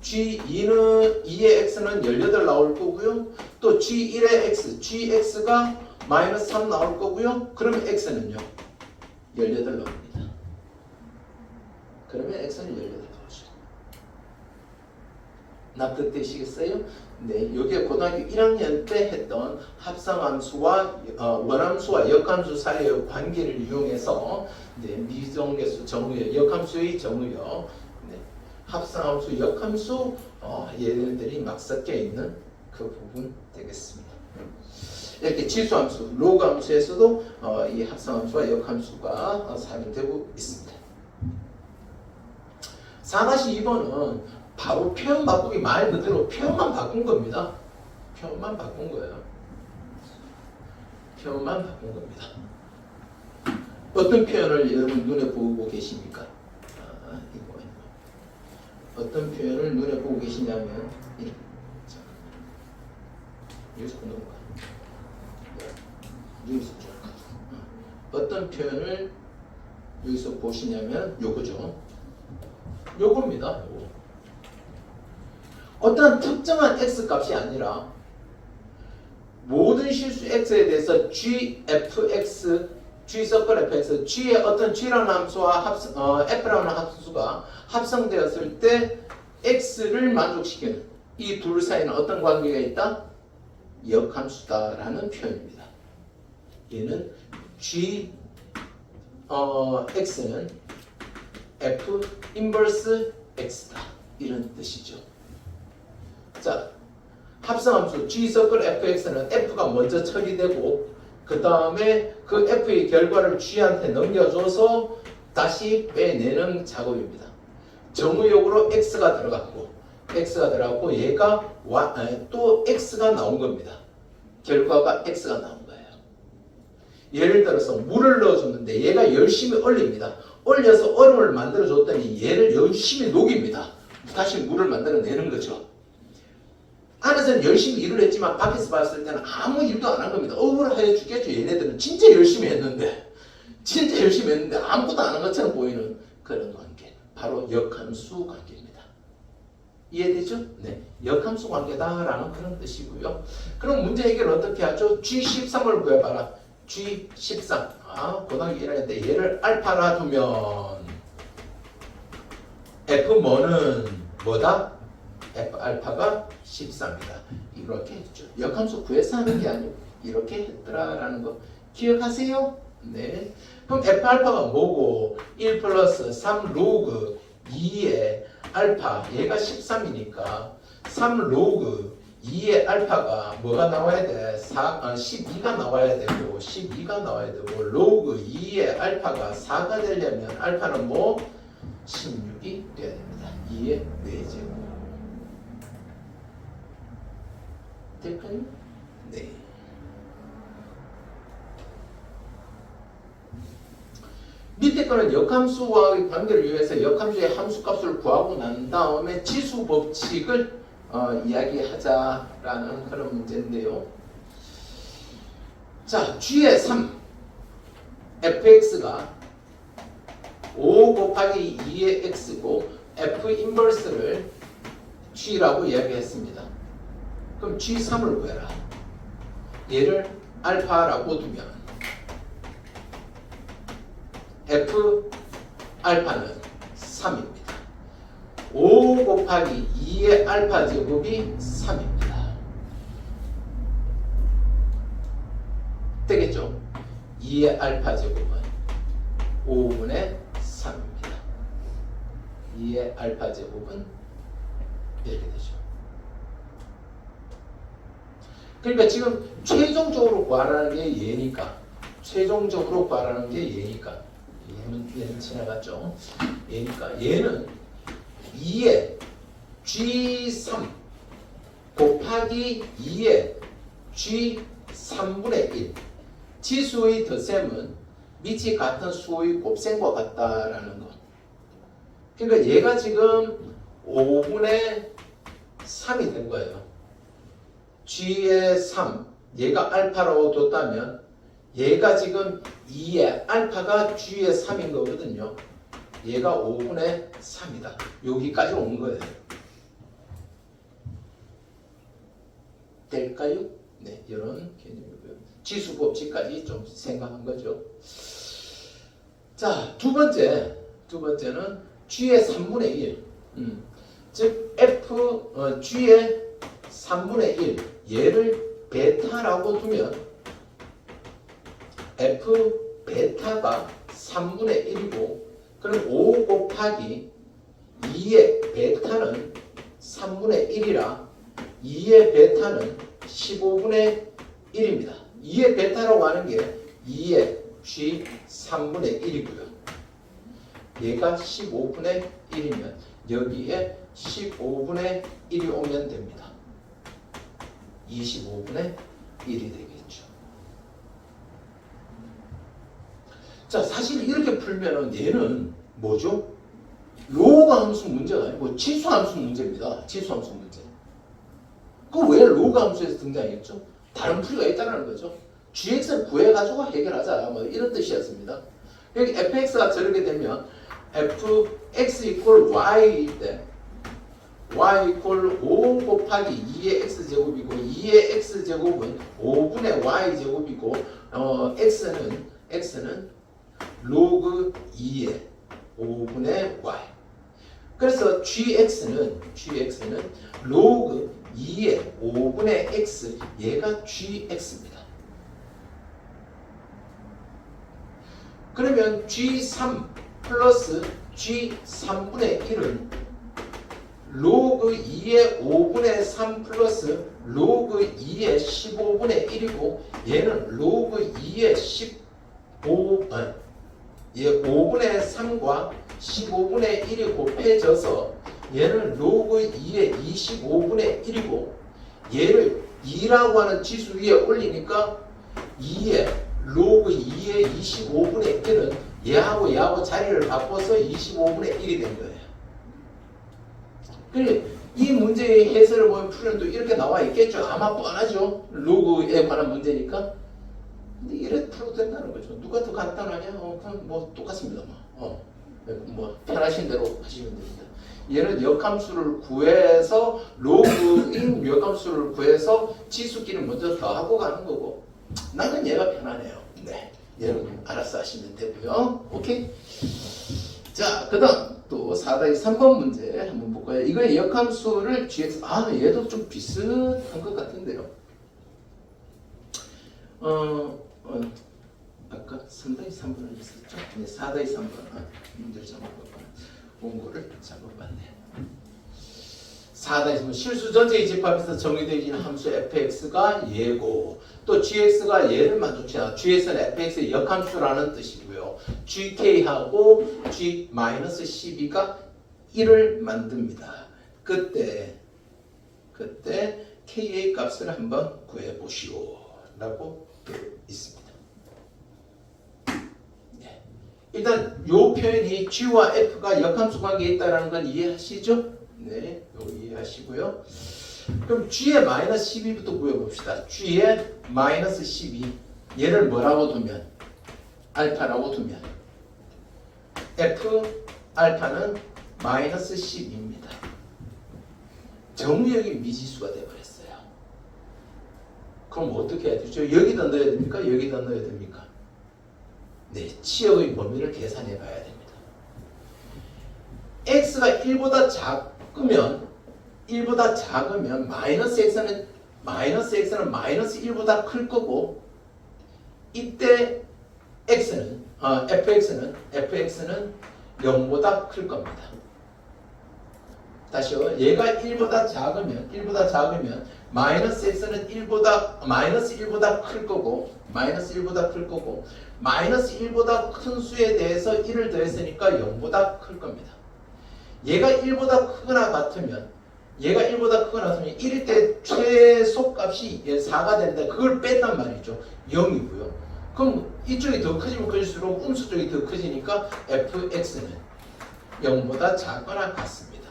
G2의 X는 18 나올 거고요. 또 G1의 X, GX가 마이너스 3 나올 거고요. 그러면 X는요? 18 나옵니다. 그러면 X는 18 나오죠. 납득되시겠어요? 네, 이게 고등학교 1학년 때 했던 합성함수와 원함수와 역함수 사이의 관계를 이용해서 미정계수 정의역, 역함수의 정의역, 합성함수, 역함수 얘네들이 막 섞여 있는 그 부분 되겠습니다. 이렇게 지수함수, 로그함수에서도 이 합성함수와 역함수가 사용되고 있습니다. 4-2번은 바로 표현 바꾸기 말 그대로 표현만 바꾼 겁니다. 표현만 바꾼 거예요. 표현만 바꾼 겁니다. 어떤 표현을 여러분 눈에 보고 계십니까? 이거. 어떤 표현을 눈에 보고 계시냐면 이렇게. 여기서 보는 거야. 여기서 쭉. 어떤 표현을 여기서 보시냐면 요거죠. 요겁니다. 요거. 어떤 특정한 x 값이 아니라 모든 실수 x에 대해서 gfx, g(fx), g의 어떤 g라는 함수와 f라는 함수가 합성되었을 때 x를 만족시키는 이 둘 사이는 어떤 관계가 있다? 역함수다라는 표현입니다. 얘는 g x는 f 인버스 x다 이런 뜻이죠. 자, 합성함수 g(fx는 f가 먼저 처리되고 그 다음에 그 f의 결과를 g한테 넘겨줘서 다시 빼내는 작업입니다. 정의역으로 x가 들어갔고 얘가 또 x가 나온 겁니다. 결과가 x가 나온 거예요. 예를 들어서 물을 넣어줬는데 얘가 열심히 얼립니다. 얼려서 얼음을 만들어줬더니 얘를 열심히 녹입니다. 다시 물을 만들어내는 거죠. 안에서는 열심히 일을 했지만 밖에서 봤을 때는 아무 일도 안 한 겁니다. 억울해 죽겠죠. 얘네들은 진짜 열심히 했는데 아무것도 안 한 것처럼 보이는 그런 관계. 바로 역함수 관계입니다. 이해되죠? 네. 역함수 관계다라는 그런 뜻이고요. 그럼 문제 해결 어떻게 하죠? G13을 구해봐라. G13. 고등학교 1학년 때 얘를 알파라 두면 F 뭐는 뭐다? F 알파가 13이다. 이렇게 했죠. 역함수 구해서 하는 게 아니고 이렇게 했더라라는 거 기억하세요? 네. 그럼 F 알파가 뭐고 1 플러스 3 로그 2의 알파 얘가 13이니까 3 로그 2의 알파가 뭐가 나와야 돼? 12가 나와야 되고 12가 나와야 되고 로그 2의 알파가 4가 되려면 알파는 뭐? 16이 돼야 됩니다. 2의 4제곱. 될까요? 네. 밑에 거는 역함수와의 관계를 이용해서 역함수의 함수값을 구하고 난 다음에 지수 법칙을 이야기하자라는 그런 문제인데요. 자, G의 3 fx가 5 곱하기 2의 x고 f 인버스를 G라고 이야기했습니다. 그럼 G3을 구해라. 얘를 알파라고 두면 f 알파는 3입니다. 5 곱하기 2의 알파 제곱이 3입니다. 되겠죠? 2의 알파 제곱은 5분의 3입니다. 2의 알파 제곱은 이렇게 되죠. 그러니까 지금 최종적으로 구하라는 게 얘니까, 최종적으로 구하라는 게 얘니까, 얘는 지나갔죠. 얘니까 얘는 2의 G3 곱하기 2의 G3분의 1 지수의 덧셈은 밑이 같은 수의 곱셈과 같다라는 것. 그러니까 얘가 지금 5분의 3이 된 거예요. G의 3, 얘가 알파라고 뒀다면 얘가 지금 2의 알파가 G의 3인 거거든요. 얘가 5분의 3이다. 여기까지 온 거예요. 될까요? 네, 이런 개념이고요. 지수 법칙까지 좀 생각한 거죠. 자, 두 번째는 G의 3분의 1. 즉 G의 3분의 1 얘를 베타라고 두면 F 베타가 3분의 1이고 그럼 5 곱하기 2의 베타는 3분의 1이라 2의 베타는 15분의 1입니다. 2의 베타라고 하는 게 2의 G 3분의 1이고요. 얘가 15분의 1이면 여기에 15분의 1이 오면 됩니다. 25분의 1이 되겠죠. 자, 사실 이렇게 풀면은 얘는 뭐죠? 로그 함수 문제가 아니고 치수 함수 문제입니다. 치수 함수 문제. 그 왜 로그 함수에서 등장했죠? 다른 풀이가 있다는 거죠. gx를 구해가지고 해결하자. 뭐 이런 뜻이었습니다. 여기 fx가 저렇게 되면 fx equal y일 때 y equal 5 곱하기 2의 x제곱이고 2의 x제곱은 5분의 y제곱이고 x는 로그 2의 5분의 y. 그래서 gx는 로그 2의 5분의 x, 얘가 gx입니다. 그러면 g3 플러스 g3분의 1은 로그 2의 5분의 3 플러스 로그 2의 15분의 1이고 얘는 로그 2의 5분의 3과 15분의 1이 곱해져서 얘는 로그 2의 25분의 1이고 얘를 2라고 하는 지수 위에 올리니까 2의 로그 2의 25분의 1은 얘하고 자리를 바꿔서 25분의 1이 된 거예요. 그리고 이 문제의 해설을 보면 풀이도 이렇게 나와 있겠죠. 아마 뻔하죠. 로그에 관한 문제니까. 근데 이래 풀어도 된다는 거죠. 누가 더 간단하냐? 그럼 뭐 똑같습니다. 뭐 편하신 대로 하시면 됩니다. 얘는 역함수를 구해서 로그인 역함수를 구해서 지수끼리 먼저 더하고 가는 거고 나는 얘가 편하네요. 네, 여러분 알아서 하시면 되고요. 오케이. 자, 그 다음 또 4-3번 문제 한번 볼까요? 이거의 역함수를 gx, 얘도 좀 비슷한 것 같은데요. 아까 3-3번을 했었죠? 네, 4-3번 문제를 잘못봤구나. 원고를 잘못봤네요. 4-3번 실수 전체의 집합에서 정의되어진 함수 fx가 얘고 또 gx가 얘를 만족시하는 gx는 fx의 역함수라는 뜻이고요. gk하고 g-12가 1을 만듭니다. 그때 k의 값을 한번 구해보시오 라고 되어 있습니다. 네. 일단 요 표현이 G와 F가 역함수 관계에 있다는 건 이해하시죠? 네, 요거 이해하시고요. 그럼 G의 마이너스 12부터 구해봅시다. G의 마이너스 12 얘를 뭐라고 두면? 알파라고 두면 F 알파는 마이너스 10입니다. 정무역이 미지수가 되어버렸어요. 그럼 어떻게 해야 되죠? 여기다 넣어야 됩니까? 여기다 넣어야 됩니까? 네, 치역의 범위를 계산해 봐야 됩니다. x가 1보다 작으면 마이너스 x는 마이너스 1보다 클 거고 이때 fx는 0보다 클 겁니다. 다시요. 얘가 1보다 작으면 마이너스 x는 마이너스 1보다 클 거고 마이너스 1보다 큰 수에 대해서 1을 더했으니까 0보다 클 겁니다. 얘가 1보다 크거나 같으면 1일 때 최소값이 4가 된다. 그걸 뺐단 말이죠. 0이고요. 그럼 이쪽이 더 커지면 커질수록 음수 쪽이 더 커지니까 fx는 0보다 작거나 같습니다.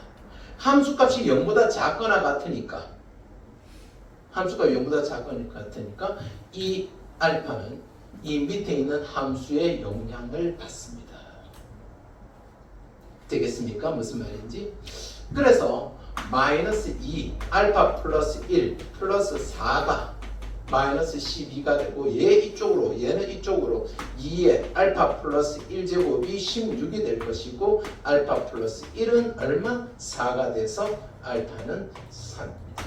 함수값이 0보다 작거나 같으니까 이 알파는 이 밑에 있는 함수의 영향을 받습니다. 되겠습니까? 무슨 말인지? 그래서 마이너스 2 알파 플러스 1 플러스 4가 마이너스 12가 되고 얘는 이쪽으로 2의 알파 플러스 1제곱이 16이 될 것이고 알파 플러스 1은 얼마? 4가 돼서 알파는 3입니다.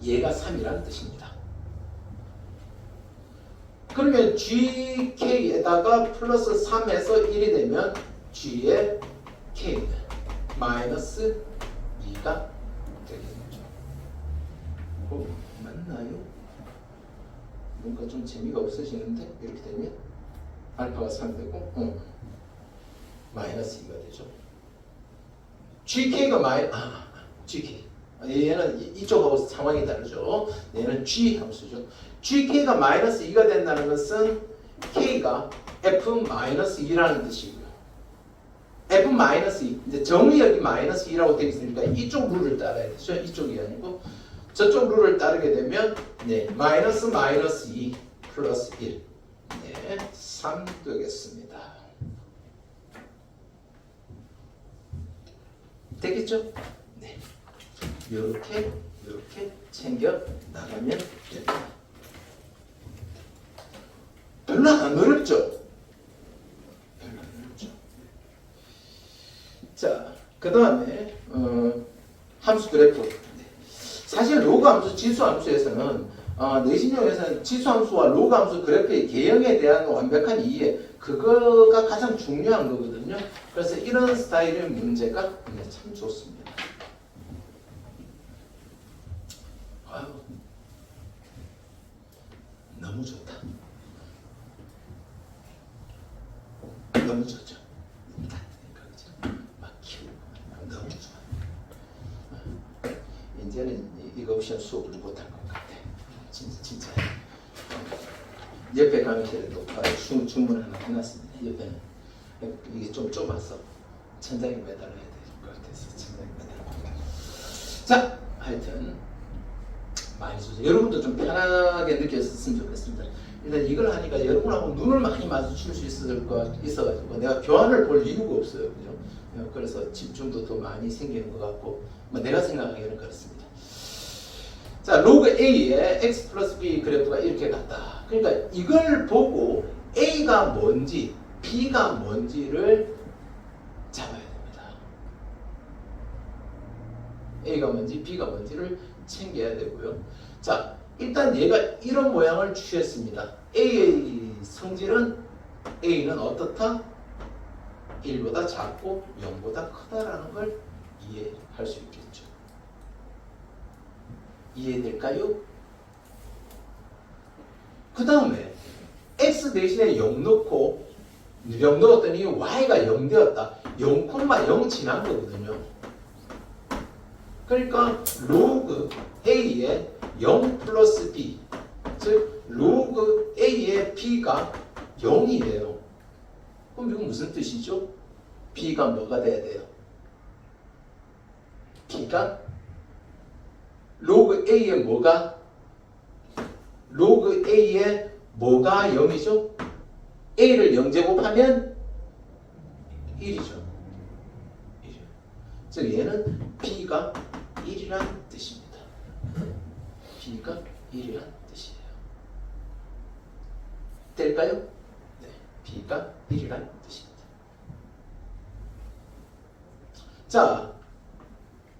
얘가 3이라는 뜻입니다. 그러면 GK에다가 플러스 3에서 1이 되면 G의 K는 마이너스 2가 되겠죠. 맞나요? 뭔가 좀 재미가 없으시는데 이렇게 되면 알파가 3 되고 마이너스 2가 되죠. GK가 GK 얘는 이쪽하고 상황이 다르죠. 얘는 G 함수죠. GK가 마이너스 2가 된다는 것은 K가 F-2라는 뜻이고요. F-2 이제 정의역이 마이너스 2라고 되어 있으니까 이쪽 룰을 따라야 되죠. 이쪽이 아니고 저쪽 룰을 따르게 되면 마이너스 2 플러스 1 3 되겠습니다. 되겠죠? 네. 이렇게 챙겨 나가면 됩니다. 별로 안 어렵죠? 자, 그 다음에 함수 그래프. 사실 로그 함수, 지수 함수에서는 내신형에서는 지수 함수와 로그 함수 그래프의 개형에 대한 완벽한 이해, 그거가 가장 중요한 거거든요. 그래서 이런 스타일의 문제가 참 좋습니다. 아유, 너무 좋다. 너무 좋죠. 막 키우고 너무 좋아. 이제는 이거 없이는 수업을 못할 것 같아. 진짜. 옆에 강의실에도 바로 주문을 하나 해놨습니다. 옆에는 이게 좀 좁아서 천장에 매달아야 될 것 같아서 천장에 매달아. 자, 하여튼 많이 주세요. 여러분도 좀 편하게 느꼈으면 좋겠습니다. 일단 이걸 하니까 여러분하고 눈을 많이 마주칠 수 있어가지고 내가 교환을 볼 이유가 없어요. 그죠? 그래서 집중도 더 많이 생기는 것 같고 내가 생각하기에는 그렇습니다. 자, 로그 A의 X 플러스 B 그래프가 이렇게 갔다. 그러니까 이걸 보고 A가 뭔지 B가 뭔지를 잡아야 됩니다. A가 뭔지 B가 뭔지를 챙겨야 되고요. 자, 일단 얘가 이런 모양을 취했습니다. A의 성질은 A는 어떻다? 1보다 작고 0보다 크다라는 걸 이해할 수 있겠죠. 이해될까요? 그 다음에 X 대신에 0 넣고 0 넣었더니 Y가 0 되었다. 0,0 지난 거거든요. 그러니까 로그 A의 0 플러스 B, 즉 로그 A의 B가 0이에요. 그럼 이건 무슨 뜻이죠? B가 뭐가 돼야 돼요? B가 로그 A의 뭐가? 로그 A의 뭐가 0이죠? A를 0제곱하면 1이죠. 즉 얘는 B가 1이란 뜻입니다. B가 1이란 뜻이에요. 될까요? 네, B가 1이란 뜻입니다. 자,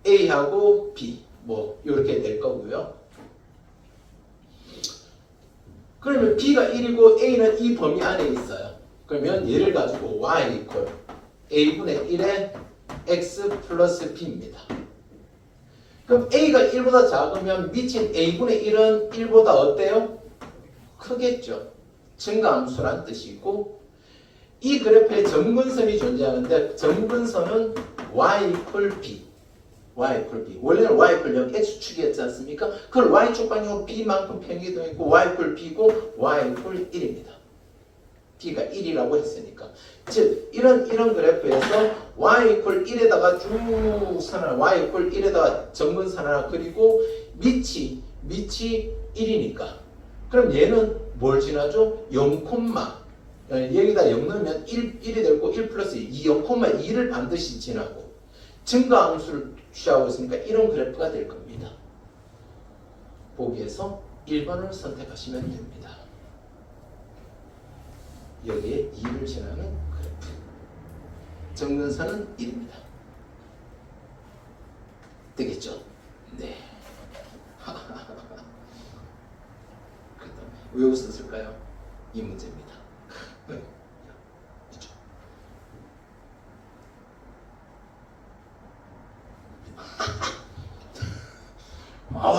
A하고 B 뭐 이렇게 될 거고요. 그러면 B가 1이고 A는 이 범위 안에 있어요. 그러면 얘를 가지고 Y 이퀄 A분의 1에 X 플러스 B입니다. 그럼 A가 1보다 작으면 미친 A분의 1은 1보다 어때요? 크겠죠. 증가함수란 뜻이고 이 그래프에 점근선이 존재하는데 점근선은 Y 이퀄 B Y 이퀄 B. 원래는 Y 이퀄 0 X축이었지 않습니까? 그걸 Y축 방향으로 B만큼 평기도했고 Y 이퀄 B고 Y 이퀄 1입니다. B가 1이라고 했으니까. 즉 이런 그래프에서 Y 이퀄 1에다가 쭉 선 하나 Y 이퀄 1에다가 점근선 하나 그리고 밑이 1이니까 그럼 얘는 뭘 지나죠? 0, 여기다 0 넣으면 1이 되고 1 플러스 2, 0,2를 반드시 지나고 증가함수를 취하고 있으니까 이런 그래프가 될 겁니다. 보기에서 1번을 선택하시면 됩니다. 여기에 2를 지나는 그래프. 점근선은 1입니다. 되겠죠? 네. 그 다음에 왜 웃었을까요? 이 문제입니다. 있죠?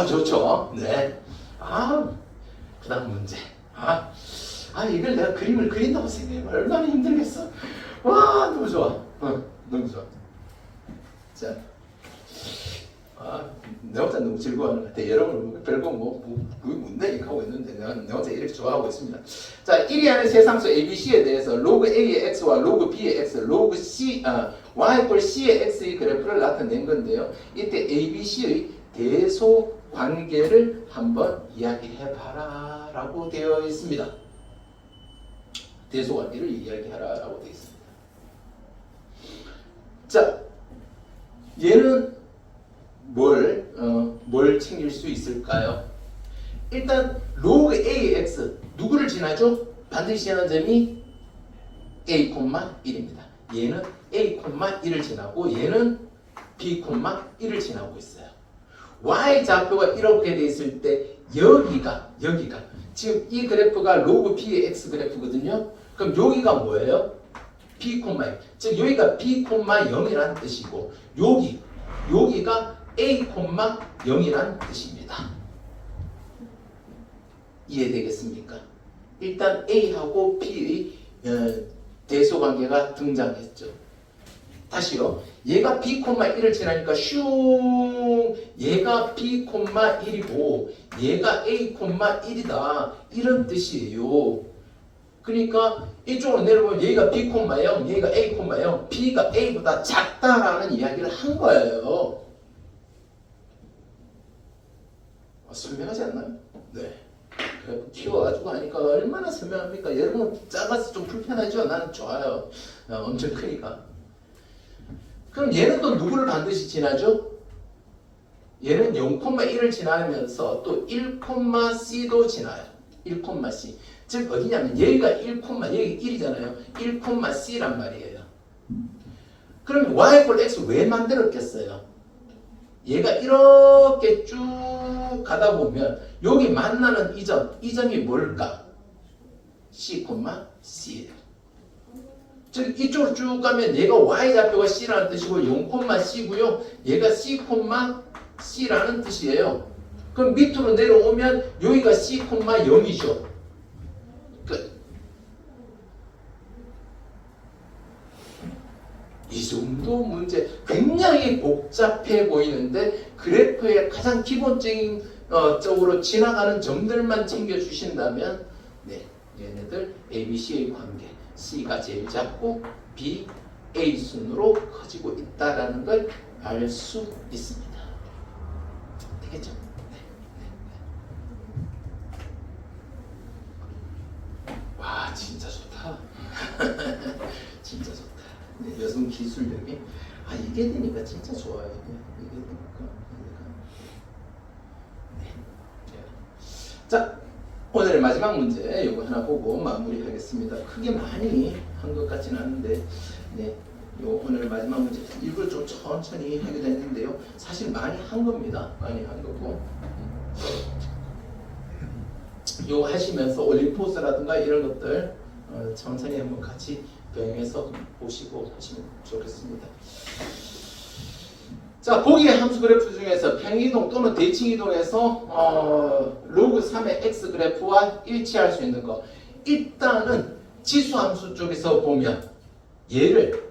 좋죠. 네. 그 다음 문제. 이걸 내가 그림을 그린다고 생각해봐. 얼마나 힘들겠어. 와, 너무 좋아. 너무 좋아. 자, 내 혼자 너무 즐거워하는 것 같아. 여러분, 별거 뭔데? 하고 있는데, 내 혼자 이렇게 좋아하고 있습니다. 자, 1이 하는 세상수 ABC에 대해서 로그 A의 X와 로그 B의 X, 로그 C, Y 꼴 C의 X의 그래프를 나타낸 건데요. 이때 ABC의 대소 관계를 한번 이야기해봐라 라고 되어 있습니다. 대소 관계를 이야기하라 라고 되어 있습니다. 자, 얘는 뭘 챙길 수 있을까요? 일단 로그 A의 X 누구를 지나죠? 반드시 지나는 점이 A, 1입니다. 얘는 A, 1을 지나고 얘는 B, 1을 지나고 있어요. Y 좌표가 이렇게 돼 있을 때 여기가 지금 이 그래프가 로그 B의 X 그래프거든요. 그럼 여기가 뭐예요? B, 1. 즉 여기가 B, 0이라는 뜻이고 여기가 A, 0이라는 뜻입니다. 이해되겠습니까? 일단 A하고 B의 대소관계가 등장했죠. 다시요. 얘가 B, 1을 지나니까 슝 얘가 B, 1이고 얘가 A, 1이다 이런 뜻이에요. 그러니까 이쪽으로 내려보면 얘가 B, 0 얘가 A, 0 B가 A보다 작다라는 이야기를 한 거예요. 선명하지 않나요? 네. 키워가지고 하니까 얼마나 선명합니까? 여러분 작아서 좀 불편하죠? 나는 좋아요. 엄청 크니까. 그럼 얘는 또 누구를 반드시 지나죠? 얘는 0,1을 지나면서 또 1,c도 지나요. 1,c. 즉 어디냐면 여기가 1, 여기 1이잖아요. 1,c란 말이에요. 그럼 y = x 왜 만들었겠어요? 얘가 이렇게 쭉 가다 보면 여기 만나는 이 점이 뭘까? C,C예요. 즉 이쪽으로 쭉 가면 얘가 y좌표가 C라는 뜻이고 0,C고요. 얘가 C,C라는 뜻이에요. 그럼 밑으로 내려오면 여기가 C,0이죠. 끝. 이 정도 문제 굉장히 복잡해 보이는데 그래프의 가장 기본적인 쪽으로 지나가는 점들만 챙겨주신다면 네, 얘는 것들 A, B, C의 관계 C가 제일 작고 B, A 순으로 커지고 있다라는 걸 알 수 있습니다. 되겠죠? 네. 와 진짜 좋다. 진짜 좋다. 네, 여성 기술력이 이게 되니까 진짜 좋아요. 이게 되니까. 네. 자 오늘의 마지막 문제 이거 하나 보고 마무리하겠습니다. 크게 많이 한 것 같지는 않은데 네. 요 오늘 마지막 문제 이걸 좀 천천히 하게 됐는데요. 사실 많이 한 겁니다. 많이 한 거고 요 하시면서 올림포스라든가 이런 것들 천천히 한번 같이 병행해서 보시고 하시면 좋겠습니다. 자, 보기의 함수 그래프 중에서 평이동 또는 대칭이동에서 로그 3의 x 그래프와 일치할 수 있는 거 일단은 지수 함수 쪽에서 보면 얘를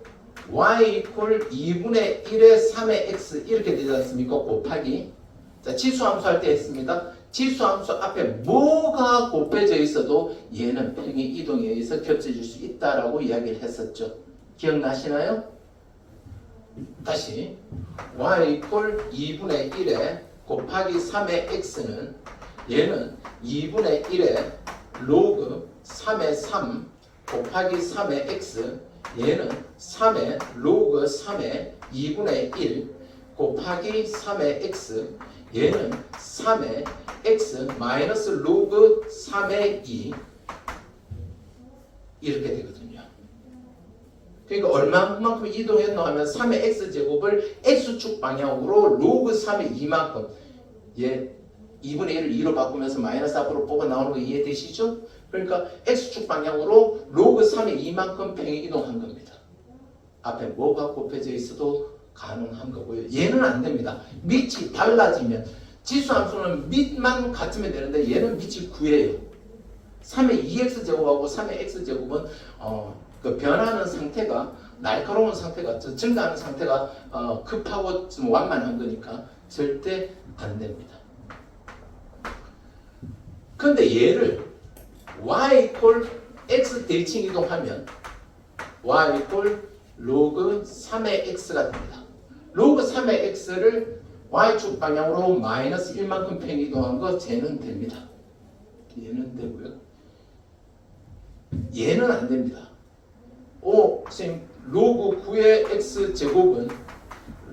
y 이퀄 2분의 1의 3의 x 이렇게 되지 않습니까? 곱하기 자 지수 함수 할 때 했습니다. 지수 함수 앞에 뭐가 곱해져 있어도 얘는 평행 이동에 의해서 겹쳐질 수 있다라고 이야기를 했었죠. 기억나시나요? 다시 y 이퀄 2분의 1에 곱하기 3의 x는 얘는 2분의 1에 로그 3의 3 곱하기 3의 x 얘는 3의 로그 3의 2분의 1 곱하기 3의 x 얘는 3의 x 마이너스 로그 3의 2 이렇게 되거든요. 그러니까 얼마만큼 이동했노 하면 3의 x제곱을 x축 방향으로 로그 3의 2만큼 얘 2분의 1을 2로 바꾸면서 마이너스 앞으로 뽑아 나오는 거 이해되시죠? 그러니까 x축 방향으로 로그 3의 2만큼 평행 이동한 겁니다. 앞에 뭐가 곱해져 있어도 가능한 거고요. 얘는 안 됩니다. 밑이 달라지면 지수함수는 밑만 같으면 되는데 얘는 밑이 9예요. 3의 2x제곱하고 3의 x제곱은 그 변하는 상태가 날카로운 상태가 증가하는 상태가 급하고 좀 완만한 거니까 절대 안 됩니다. 근데 얘를 y 이퀄 x 대칭 이동하면 y 이퀄 로그 3의 x가 됩니다. 로그 3의 x를 y축 방향으로 마이너스 1만큼 평행 이동한 거 쟤는 됩니다. 얘는 되고요. 얘는 안 됩니다. 선생님 로그 9의 x제곱은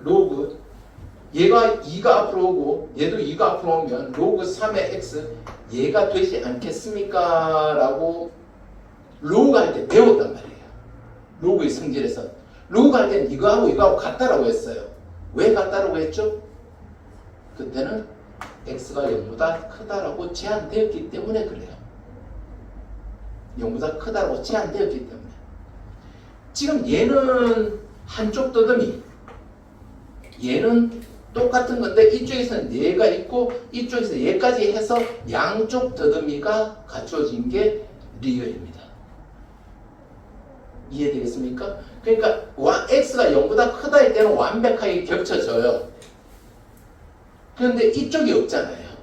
로그 얘가 2가 앞으로 오고 얘도 2가 앞으로 오면 로그 3의 x 얘가 되지 않겠습니까? 라고 로그 할 때 배웠단 말이에요. 로그의 성질에서 로그 할 때는 이거하고 같다라고 했어요. 왜 같다라고 했죠? 그때는 x가 0보다 크다라고 제한되었기 때문에 그래요. 0보다 크다라고 제한되었기 때문에 지금 얘는 한쪽 더듬이 얘는 똑같은 건데 이쪽에서는 얘가 있고 이쪽에서 얘까지 해서 양쪽 더듬이가 갖춰진 게 리얼입니다. 이해되겠습니까? 그러니까 x가 0보다 크다 할 때는 완벽하게 겹쳐져요. 그런데 이쪽이 없잖아요.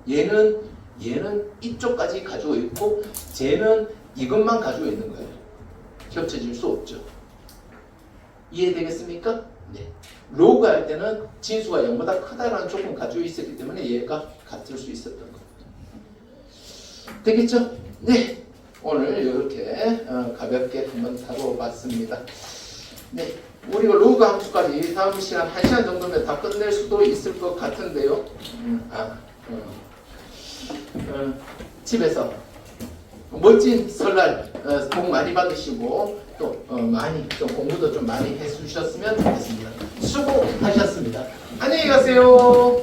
얘는 이쪽까지 가지고 있고 쟤는 이것만 가지고 있는 거예요. 겹쳐질 수 없죠. 이해되겠습니까? 네. 로그 할 때는 진수가 0보다 크다라는 조건 가지고 있었기 때문에 얘가 같을 수 있었던 겁니다. 되겠죠? 네. 오늘 이렇게 가볍게 한번 다뤄봤습니다. 네. 우리가 로그 함수까지 다음 시간 1시간 정도면 다 끝낼 수도 있을 것 같은데요. 집에서 멋진 설날 복 많이 받으시고 또 많이 좀 공부도 좀 많이 해주셨으면 좋겠습니다. 수고하셨습니다. 안녕히 가세요.